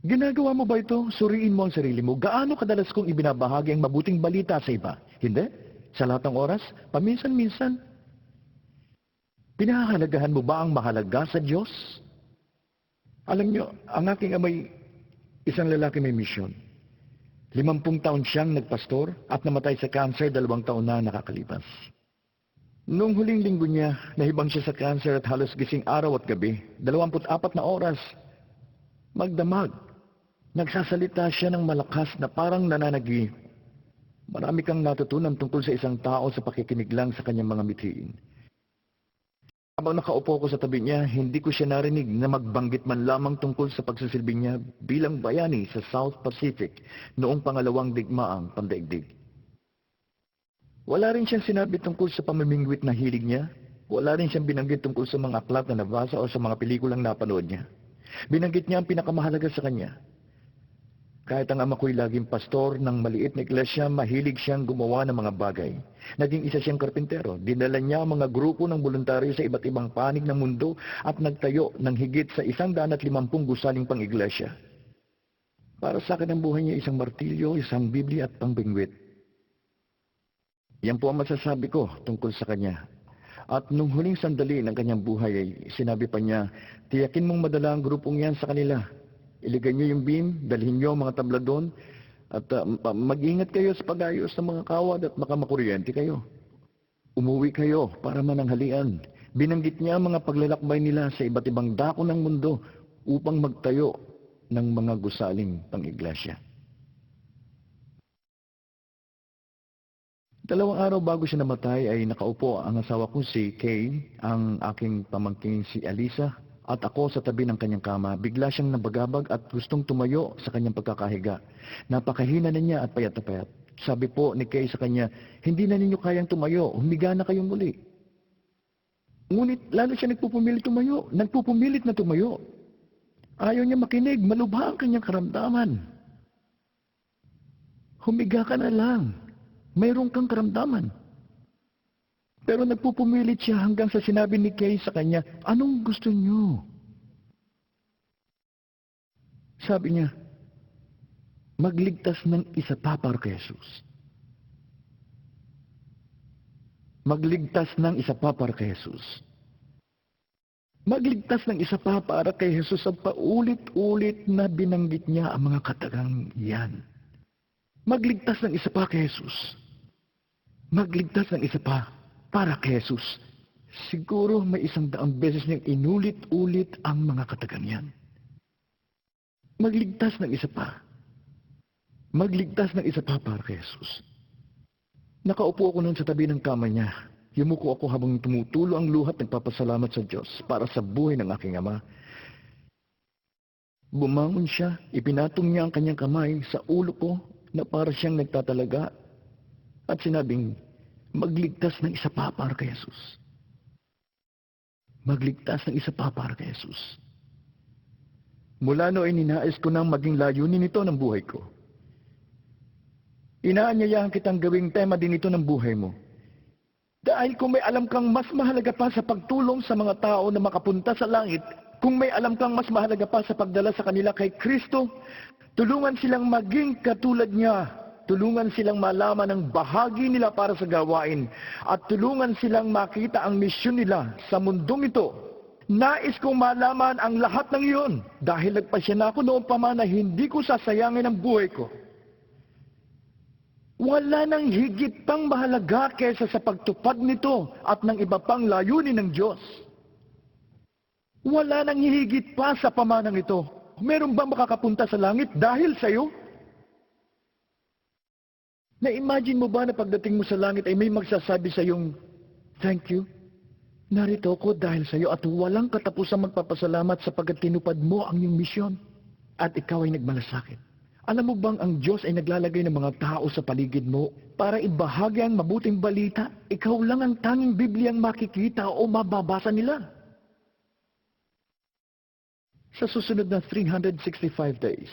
Ginagawa mo ba ito? Suriin mo ang sarili mo. Gaano kadalas kong ibinabahagi ang mabuting balita sa iba? Hindi? Sa lahat ng oras? Paminsan-minsan? Pinahahalagahan mo ba ang mahalaga sa Diyos? Alam nyo, ang aking amay, isang lalaki may misyon. 50 taon siyang nagpastor at namatay sa cancer 2 taon na nakakalipas. Noong huling linggo niya, nahibang siya sa cancer at halos gising araw at gabi. 24 na oras. Magdamag. Nagsasalita siya ng malakas na parang nananagip. Marami kang natutunan tungkol sa isang tao sa pakikinig lang sa kanyang mga mithiin. Habang nakaupo ko sa tabi niya, hindi ko siya narinig na magbanggit man lamang tungkol sa pagsisilbi niya bilang bayani sa South Pacific noong pangalawang digmaang pandaigdig. Wala rin siyang sinabi tungkol sa pamimingwit na hilig niya. Wala rin siyang binanggit tungkol sa mga aklat na nabasa o sa mga pelikulang napanood niya. Binanggit niya ang pinakamahalaga sa kanya. Kahit ang ama ko'y laging pastor ng maliit na iglesia, mahilig siyang gumawa ng mga bagay. Naging isa siyang karpintero. Dinala niya ang mga grupo ng voluntaryo sa iba't ibang panig ng mundo at nagtayo ng higit sa 150 gusaling pang iglesia. Para sa akin ang buhay niya isang martilyo, isang Biblia at pangbingwit. Yan po ang masasabi ko tungkol sa kanya. At nung huling sandali ng kanyang buhay ay sinabi pa niya, tiyakin mong madala ang grupong yan sa kanila. Iligay niyo yung beam, dalhin niyo ang mga tabla doon, at mag-ingat kayo sa pag-ayos ng mga kawad at makamakuryente kayo. Umuwi kayo para mananghalian. Binanggit niya ang mga paglalakbay nila sa iba't ibang dako ng mundo upang magtayo ng mga gusaling pang-iglesia. 2 araw bago siya namatay ay nakaupo ang asawa ko si Kay, ang aking pamangking si Alisa, at ako sa tabi ng kanyang kama. Bigla siyang nabagabag at gustong tumayo sa kanyang pagkakahiga. Napakahina na niya at payat na payat. Sabi po ni Kay sa kanya, hindi na ninyo kayang tumayo, humiga na kayong muli. Ngunit lalo siya nagpupumilit tumayo, nagpupumilit na tumayo. Ayaw niya makinig, malubha ang kanyang karamdaman. Humiga ka na lang. Mayroon kang karamdaman. Pero nagpupumilit siya hanggang sa sinabi ni Kay sa kanya, anong gusto niyo? Sabi niya, magligtas ng isa pa para kay Jesus. Magligtas ng isa pa para kay Jesus. Magligtas ng isa pa para kay Jesus ang paulit-ulit na binanggit niya ang mga katagang yan. Magligtas ng isa pa kay Jesus. Magligtas ng isa pa para kay Jesus. Siguro may 100 beses niyang inulit-ulit ang mga katagang yan. Magligtas ng isa pa. Magligtas ng isa pa para kay Jesus. Nakaupo ako noon sa tabi ng kama niya. Yumuko ako habang tumutulo ang luhat nagpapasalamat sa Diyos para sa buhay ng aking ama. Bumangon siya, ipinatong niya ang kanyang kamay sa ulo ko na para siyang nagtatalaga at sinabing, magligtas ng isa pa para kay Jesus. Magligtas ng isa pa para kay Jesus. Mula noon ninais ko nang maging layunin ito ng buhay ko. Inaanyayahan kitang gawing tema din ito ng buhay mo. Dahil kung may alam kang mas mahalaga pa sa pagtulong sa mga tao na makapunta sa langit, kung may alam kang mas mahalaga pa sa pagdala sa kanila kay Kristo, tulungan silang maging katulad niya. Tulungan silang malaman ang bahagi nila para sa gawain at tulungan silang makita ang misyon nila sa mundong ito. Nais kong malaman ang lahat ng iyon dahil nagpasya na ako noon pa man na hindi ko sasayangin ang buhay ko. Wala nang higit pang mahalaga kaysa sa pagtupad nito at ng iba pang layunin ng Diyos. Wala nang higit pa sa pamanang ito. Meron bang makakapunta sa langit dahil sa iyo? Na-imagine mo ba na pagdating mo sa langit ay may magsasabi sa iyong, "Thank you. Narito ko dahil sa iyo at walang katapusang magpapasalamat sapagkat tinupad mo ang iyong misyon at ikaw ay nagmalasakit." Alam mo bang ang Diyos ay naglalagay ng mga tao sa paligid mo para ibahagi ang mabuting balita? Ikaw lang ang tanging Bibliyang makikita o mababasa nila. Sa susunod na 365 days,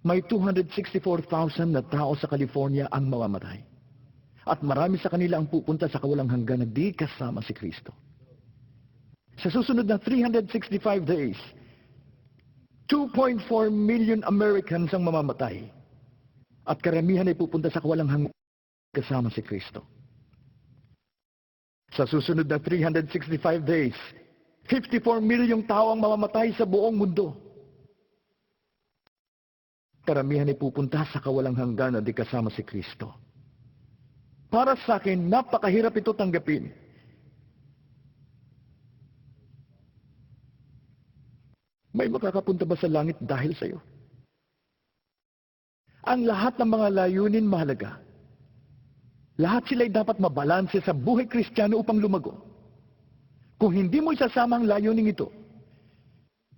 may 264,000 na tao sa California ang mamamatay. At marami sa kanila ang pupunta sa kawalang hanggan na di kasama si Kristo. Sa susunod na 365 days, 2.4 million Americans ang mamamatay. At karamihan ay pupunta sa kawalang hanggan kasama si Kristo. Sa susunod na 365 days, 54 milyong tao ang mamamatay sa buong mundo. Karamihan ay pupunta sa kawalang hanggan na di kasama si Kristo. Para sa akin, napakahirap ito tanggapin. May makakapunta ba sa langit dahil sa iyo? Ang lahat ng mga layunin mahalaga. Lahat sila'y dapat mabalanse sa buhay Kristiyano upang lumago. Kung hindi mo isasama ang layunin ito,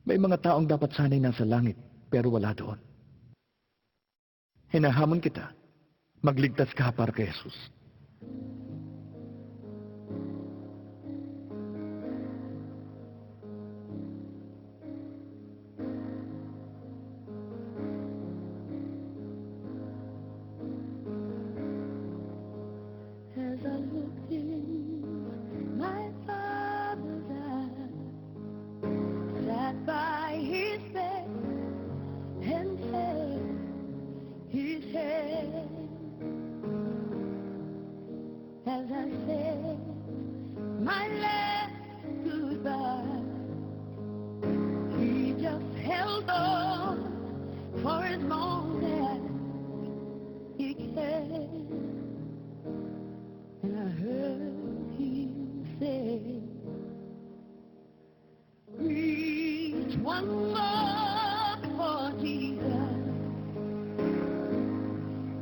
may mga taong dapat sanay nasa langit, pero wala doon. Hinahamon kita, magligtas ka para kay Jesus. As I looked in my father's eyes, sat by his bed and held his head. As I said my last goodbye, he just held on for as long as he can. And I heard him say, "Reach one more for Jesus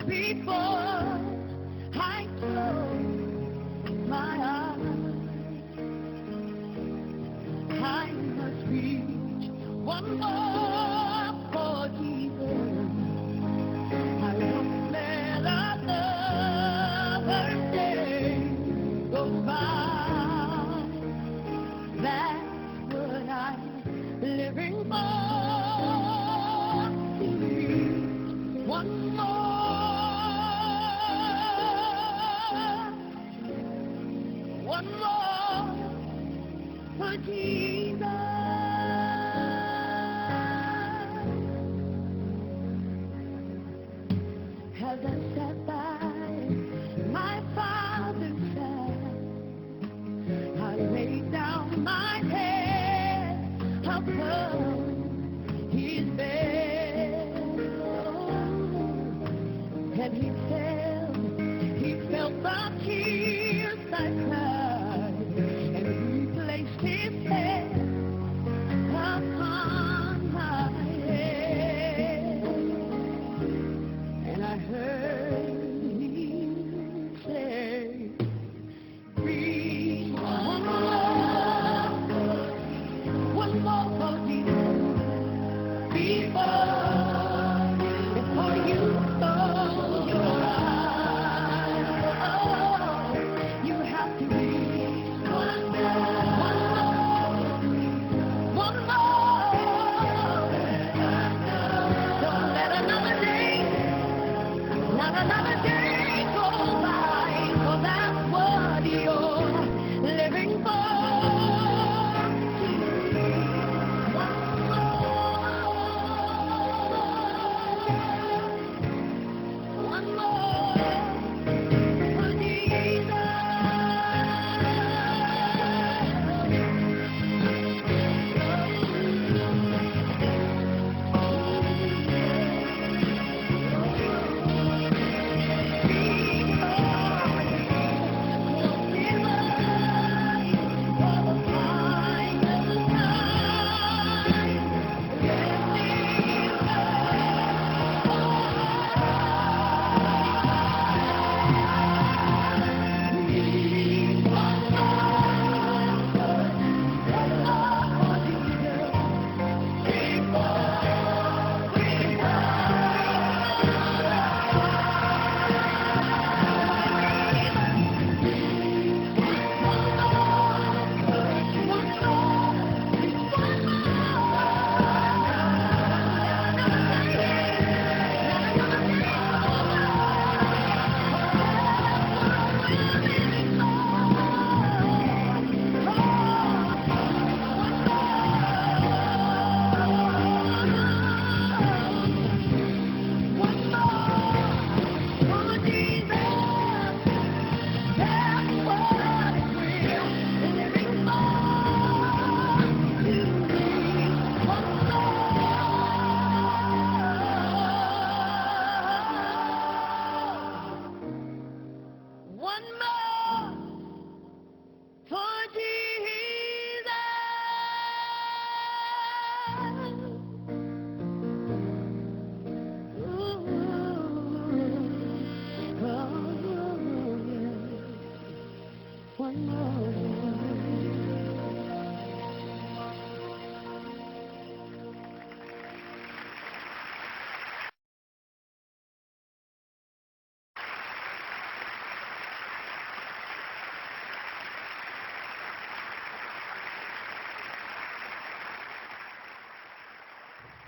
before I close my eyes. I must reach one more for Jesus. I won't let another day go by. That's what I'm living for. To reach one more for Jesus." As I sat by my father's side, I laid down my head upon his bed, and he felt the tears I cried, and he placed his head upon my head, and I heard him say, "Breathe one more for Jesus.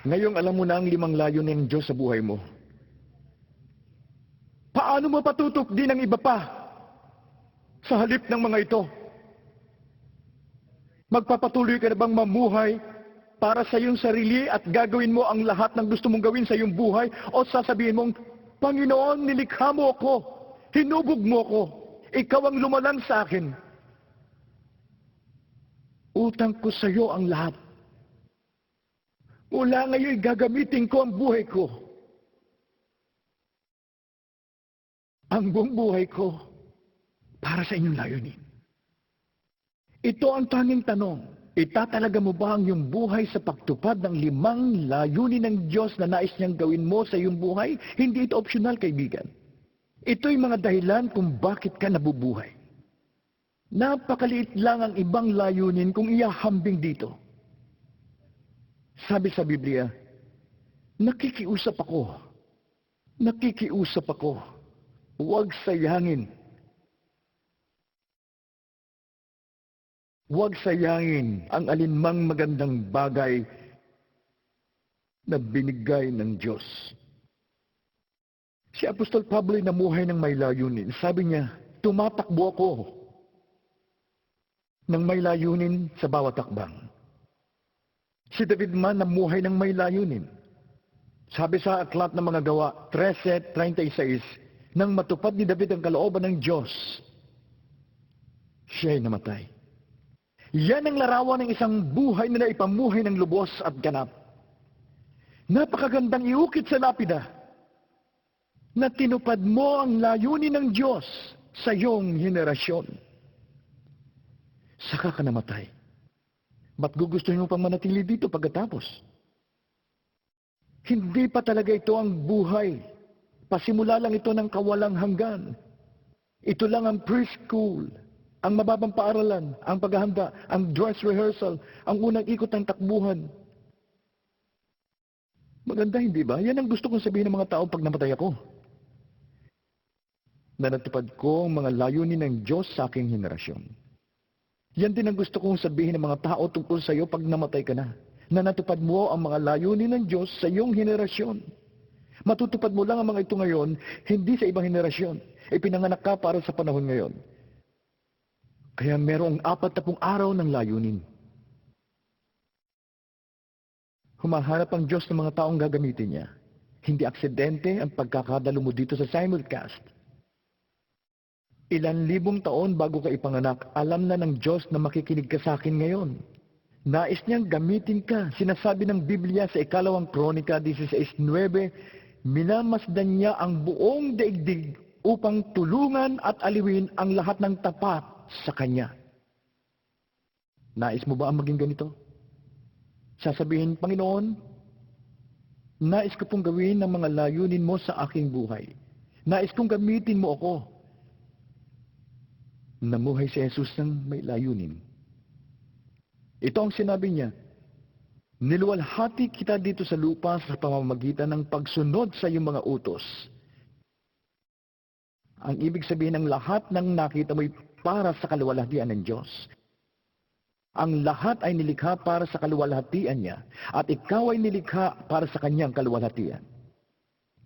Ngayong alam mo na ang 5 layunin ng Diyos sa buhay mo. Paano mo patutok din ang iba pa sa halip ng mga ito? Magpapatuloy ka na bang mamuhay para sa iyong sarili at gagawin mo ang lahat ng gusto mong gawin sa iyong buhay? O sasabihin mong, Panginoon, nilikha mo ako, hinubog mo ako, ikaw ang lumalang sa akin. Utang ko sa iyo ang lahat. Mula ngayon, gagamitin ko ang buhay ko. Ang buong buhay ko para sa inyong layunin. Ito ang tanging tanong. Itatalaga mo ba ang iyong buhay sa pagtupad ng 5 layunin ng Diyos na nais niyang gawin mo sa iyong buhay? Hindi ito optional, kaibigan. Ito'y mga dahilan kung bakit ka nabubuhay. Napakaliit lang ang ibang layunin kung iyahambing dito. Sabi sa Biblia, nakikiusap ako. Nakikiusap ako. Huwag sayangin. Huwag sayangin ang alinmang magandang bagay na binigay ng Diyos. Si Apostol Pablo ay namuhay ng may layunin. Sabi niya, tumatakbo ako ng may layunin sa bawat takbang. Si David man namuhay ng may layunin. Sabi sa Aklat ng Mga Gawa 13:36, nang matupad ni David ang kalooban ng Diyos, siya ay namatay. Yan ang larawan ng isang buhay na naipamuhay ng lubos at ganap. Napakagandang iukit sa lapida na tinupad mo ang layunin ng Diyos sa iyong henerasyon. Saka ka namatay. Ba't gugustuhin mo pang manatili dito pagkatapos? Hindi pa talaga ito ang buhay. Pasimula lang ito ng kawalang hanggan. Ito lang ang preschool, ang mababang paaralan, ang paghahanda, ang dress rehearsal, ang unang ikot ng takbuhan. Maganda, hindi ba? Yan ang gusto kong sabihin ng mga tao pag namatay ako. Na natupad ko ang mga layunin ng Diyos sa aking henerasyon. Yan din ang gusto kong sabihin ng mga tao tungkol sa iyo pag namatay ka na. Na natupad mo ang mga layunin ng Diyos sa iyong henerasyon. Matutupad mo lang ang mga ito ngayon, hindi sa ibang henerasyon. Ipinanganak ka para sa panahon ngayon. Kaya merong 40 araw ng layunin. Humahanap ang Diyos ng mga taong gagamitin niya. Hindi aksidente ang pagkakadalo mo dito sa simulcast. Ilan libong taon bago ka ipanganak, alam na ng Diyos na makikinig ka sa akin ngayon. Nais niyang gamitin ka. Sinasabi ng Biblia sa 2 Kronika 16:9, minamasdan niya ang buong daigdig upang tulungan at aliwin ang lahat ng tapat sa Kanya. Nais mo ba ang maging ganito? Sasabihin, Panginoon, nais ko pong gawin ang mga layunin mo sa aking buhay. Nais kong gamitin mo ako. Namuhay si Jesus ng may layunin. Ito ang sinabi niya, niluwalhati kita dito sa lupa sa pamamagitan ng pagsunod sa iyong mga utos. Ang ibig sabihin ng lahat ng nakita mo'y para sa kaluwalhatian ng Diyos. Ang lahat ay nilikha para sa kaluwalhatian niya at ikaw ay nilikha para sa kanyang kaluwalhatian.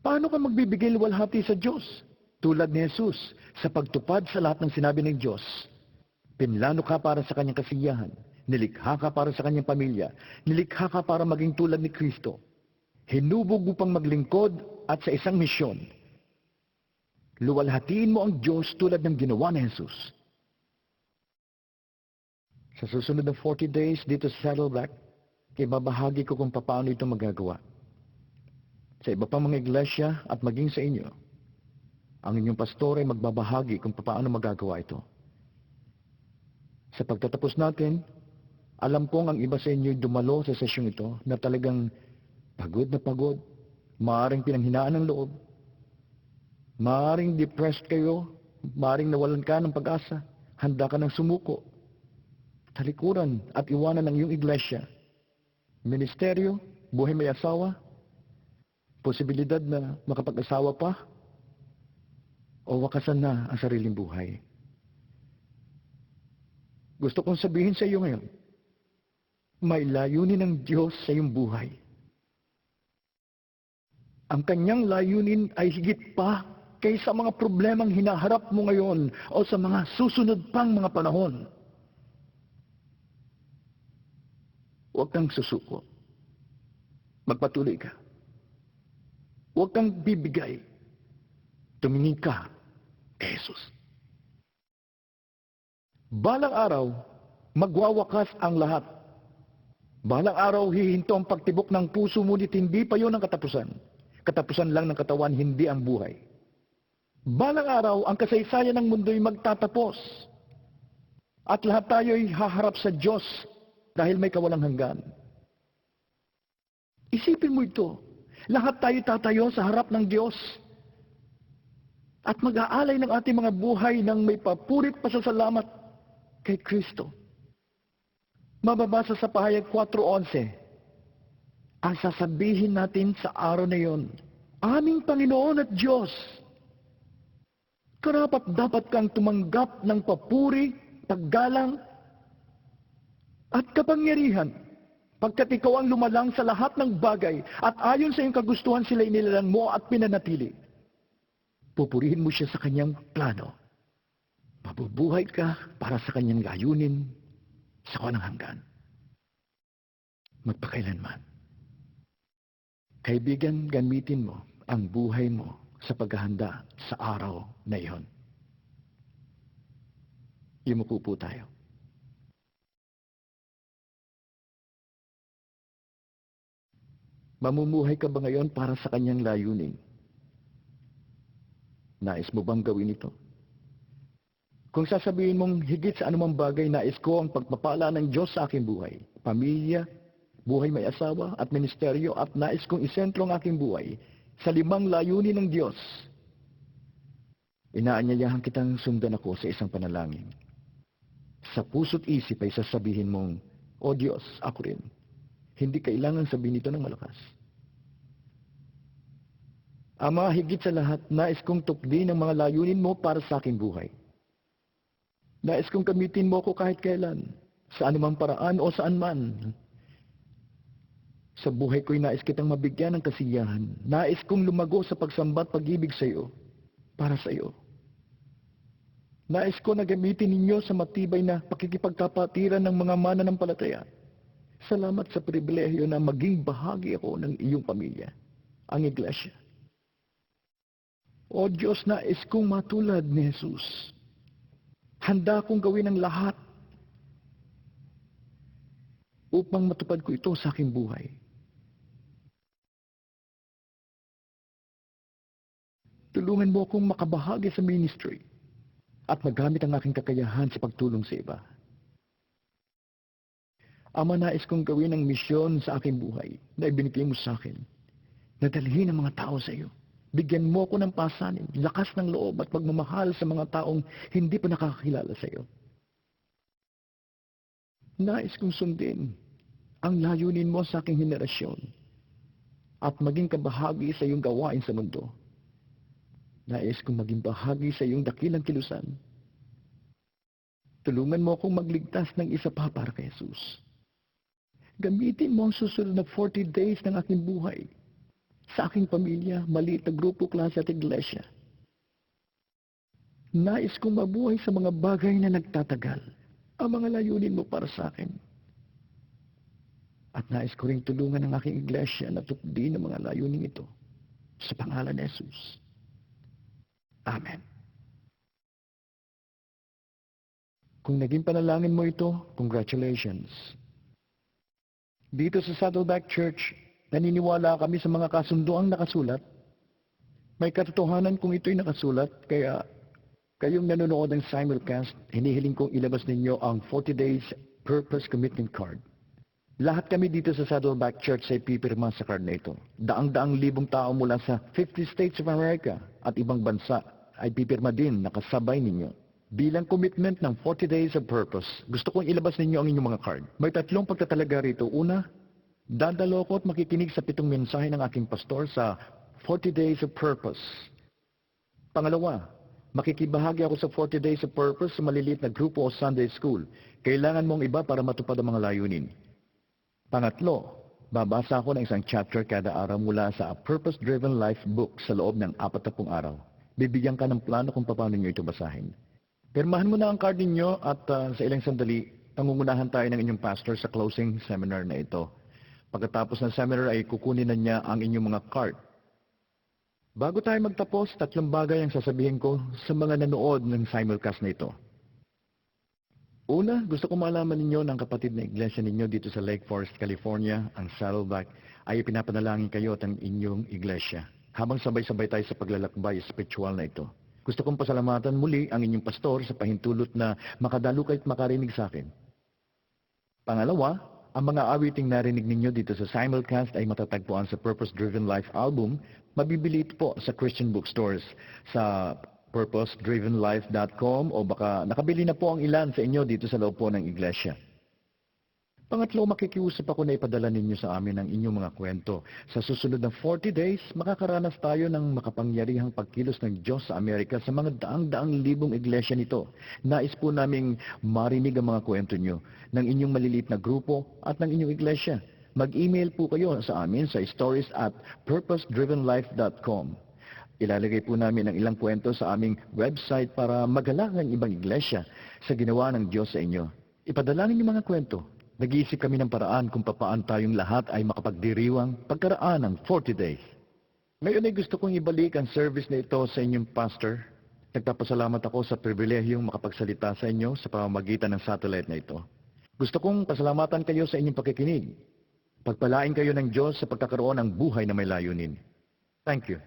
Paano ka magbibigay luwalhati sa Diyos? Tulad ni Jesus, sa pagtupad sa lahat ng sinabi ng Diyos. Pinlano ka para sa kanyang kasiyahan. Nilikha ka para sa kanyang pamilya. Nilikha ka para maging tulad ni Kristo. Hinubog upang maglingkod at sa isang misyon. Luwalhatiin mo ang Diyos tulad ng ginawa ni Jesus. Sa susunod na 40 days dito sa Saddleback, ibabahagi ko kung paano ito magagawa. Sa iba pang mga iglesia at maging sa inyo, ang inyong pastor ay magbabahagi kung paano magagawa ito. Sa pagtatapos natin, alam kong ang iba sa inyo dumalo sa sesyong ito na talagang pagod na pagod, maaaring pinanghinaan ng loob, maaaring depressed kayo, maaaring nawalan ka ng pag-asa, handa ka ng sumuko, talikuran at iwanan ng iyong iglesia, ministeryo, buhay may asawa, posibilidad na makapag-asawa pa, o wakasan na ang sariling buhay. Gusto kong sabihin sa iyo ngayon, may layunin ng Diyos sa iyong buhay. Ang kanyang layunin ay higit pa kaysa mga problemang hinaharap mo ngayon o sa mga susunod pang mga panahon. Huwag kang susuko. Magpatuloy ka. Huwag kang bibigay. Tumingin ka kay Jesus. Balang araw, magwawakas ang lahat. Balang araw, hihinto ang pagtibok ng puso, ngunit hindi pa yun ang katapusan. Katapusan lang ng katawan, hindi ang buhay. Balang araw, ang kasaysayan ng mundo'y magtatapos. At lahat tayo'y haharap sa Diyos dahil may kawalang hanggan. Isipin mo ito. Lahat tayo tatayo sa harap ng Diyos. At mag-aalay ng ating mga buhay ng may papurit pasasalamat kay Kristo. Mababasa sa pahayag 4:11. Ang sasabihin natin sa araw na iyon, aming Panginoon at Diyos, karapat dapat kang tumanggap ng papuri, paggalang, at kapangyarihan, pagkat ikaw ang lumalang sa lahat ng bagay, at ayon sa iyong kagustuhan sila'y nilalang mo at pinanatili. Pupurihin mo siya sa kanyang plano. Mabubuhay ka para sa kanyang layunin sa walang hanggan. Magpakailanman. Kaibigan, gamitin mo ang buhay mo sa paghahanda sa araw na iyon. Yumuko po tayo. Mamumuhay ka ba ngayon para sa kanyang layunin? Nais mo bang gawin ito? Kung sasabihin mong higit sa anumang bagay, nais ko ang pagpapala ng Diyos sa aking buhay, pamilya, buhay may asawa at ministeryo, at nais kong isentro ang aking buhay sa 5 layunin ng Diyos. Inaanyayahan kitang sundan ako sa isang panalangin. Sa puso't isip ay sasabihin mong, O Diyos, ako rin. Hindi kailangan sabihin ito ng malakas. Ama, higit sa lahat, nais kong tukdin ang mga layunin mo para sa aking buhay. Nais kong gamitin mo ako kahit kailan, sa anumang paraan o saan man. Sa buhay ko'y nais kitang mabigyan ng kasiyahan. Nais kong lumago sa pagsambat pag-ibig sa iyo, para sa iyo. Nais ko na gamitin ninyo sa matibay na pakikipagkapatiran ng mga mananampalataya. Salamat sa pribilehyo na maging bahagi ako ng iyong pamilya, ang Iglesia. O Diyos, nais kong matulad ni Jesus. Handa kong gawin ang lahat upang matupad ko ito sa aking buhay. Tulungan mo akong makabahagi sa ministry at magamit ang aking kakayahan sa pagtulong sa iba. Ama, nais kong gawin ang misyon sa aking buhay na ibinigay mo sa akin. Nadalhin ang mga tao sa iyo. Bigyan mo ko ng pasanin, lakas ng loob at pagmamahal sa mga taong hindi pa nakakakilala sa iyo. Nais kong sundin ang layunin mo sa aking henerasyon at maging kabahagi sa iyong gawain sa mundo. Nais kong maging bahagi sa iyong dakilang kilusan. Tulungan mo akong magligtas ng isa pa para kay Jesus. Gamitin mo ang susunod na 40 days ng aking buhay sa aking pamilya, maliit na grupo, klase at iglesia. Nais kong mabuhay sa mga bagay na nagtatagal, ang mga layunin mo para sa akin. At nais ko ring tulungan ang aking iglesia na tukdin ang mga layunin ito sa pangalan ni Jesus. Amen. Kung naging panalangin mo ito, congratulations. Dito sa Saddleback Church, naniniwala kami sa mga kasunduang nakasulat. May katotohanan kung ito'y nakasulat, kaya kayong nanonood ng simulcast, hinihiling kong ilabas ninyo ang 40 Days Purpose Commitment Card. Lahat kami dito sa Saddleback Church ay pipirma sa card na ito. Daang-daang libong tao mula sa 50 States of America at ibang bansa ay pipirma din nakasabay ninyo. Bilang commitment ng 40 Days of Purpose, gusto kong ilabas ninyo ang inyong mga card. May 3 pagtatalaga rito. Una, dadalo ko at makikinig sa 7 mensahe ng aking pastor sa 40 Days of Purpose. Pangalawa, makikibahagi ako sa 40 Days of Purpose sa maliliit na grupo o Sunday School. Kailangan mong iba para matupad ang mga layunin. Pangatlo, Babasa ako ng isang chapter kada araw mula sa A Purpose-Driven Life book sa loob ng 40 araw. Bibigyan ka ng plano kung paano nyo ito basahin. Pirmahan mo na ang card ninyo at sa ilang sandali, pangungunahan tayo ng inyong pastor sa closing seminar na ito. Pagkatapos ng seminar ay kukunin na niya ang inyong mga card. Bago tayo magtapos, 3 bagay ang sasabihin ko sa mga nanood ng simulcast na ito. Una, gusto ko malaman ninyo ng kapatid na iglesia ninyo dito sa Lake Forest, California, ang Saddleback, ay ipinapanalangin kayo at ang inyong iglesia. Habang sabay-sabay tayo sa paglalakbay spiritual na ito. Gusto kong pasalamatan muli ang inyong pastor sa pahintulot na makadalo kayo at makarinig sa akin. Pangalawa, ang mga awiting narinig ninyo dito sa simulcast ay matatagpuan sa Purpose Driven Life album. Mabibili ito po sa Christian bookstores sa purposedrivenlife.com o baka nakabili na po ang ilan sa inyo dito sa loob po ng iglesia. Pangatlo, makikiusap ako na ipadala ninyo sa amin ang inyong mga kwento. Sa susunod na 40 days, makakaranas tayo ng makapangyarihang pagkilos ng Diyos sa Amerika sa mga daang-daang libong iglesia nito. Nais po naming marinig ang mga kwento nyo ng inyong maliliit na grupo at ng inyong iglesia. Mag-email po kayo sa amin sa stories@purposedrivenlife.com. Ilalagay po namin ang ilang kwento sa aming website para magalak ang ibang iglesia sa ginawa ng Diyos sa inyo. Ipadalangin yung mga kwento. Nag-iisip kami ng paraan kung paano tayong lahat ay makapagdiriwang pagkaraan ng 40 days. Ngayon ay gusto kong ibalik ang service na ito sa inyong pastor. Nagpapasalamat ako sa pribilehiyong makapagsalita sa inyo sa pamamagitan ng satellite na ito. Gusto kong pasalamatan kayo sa inyong pakikinig. Pagpalain kayo ng Diyos sa pagkakaroon ng buhay na may layunin. Thank you.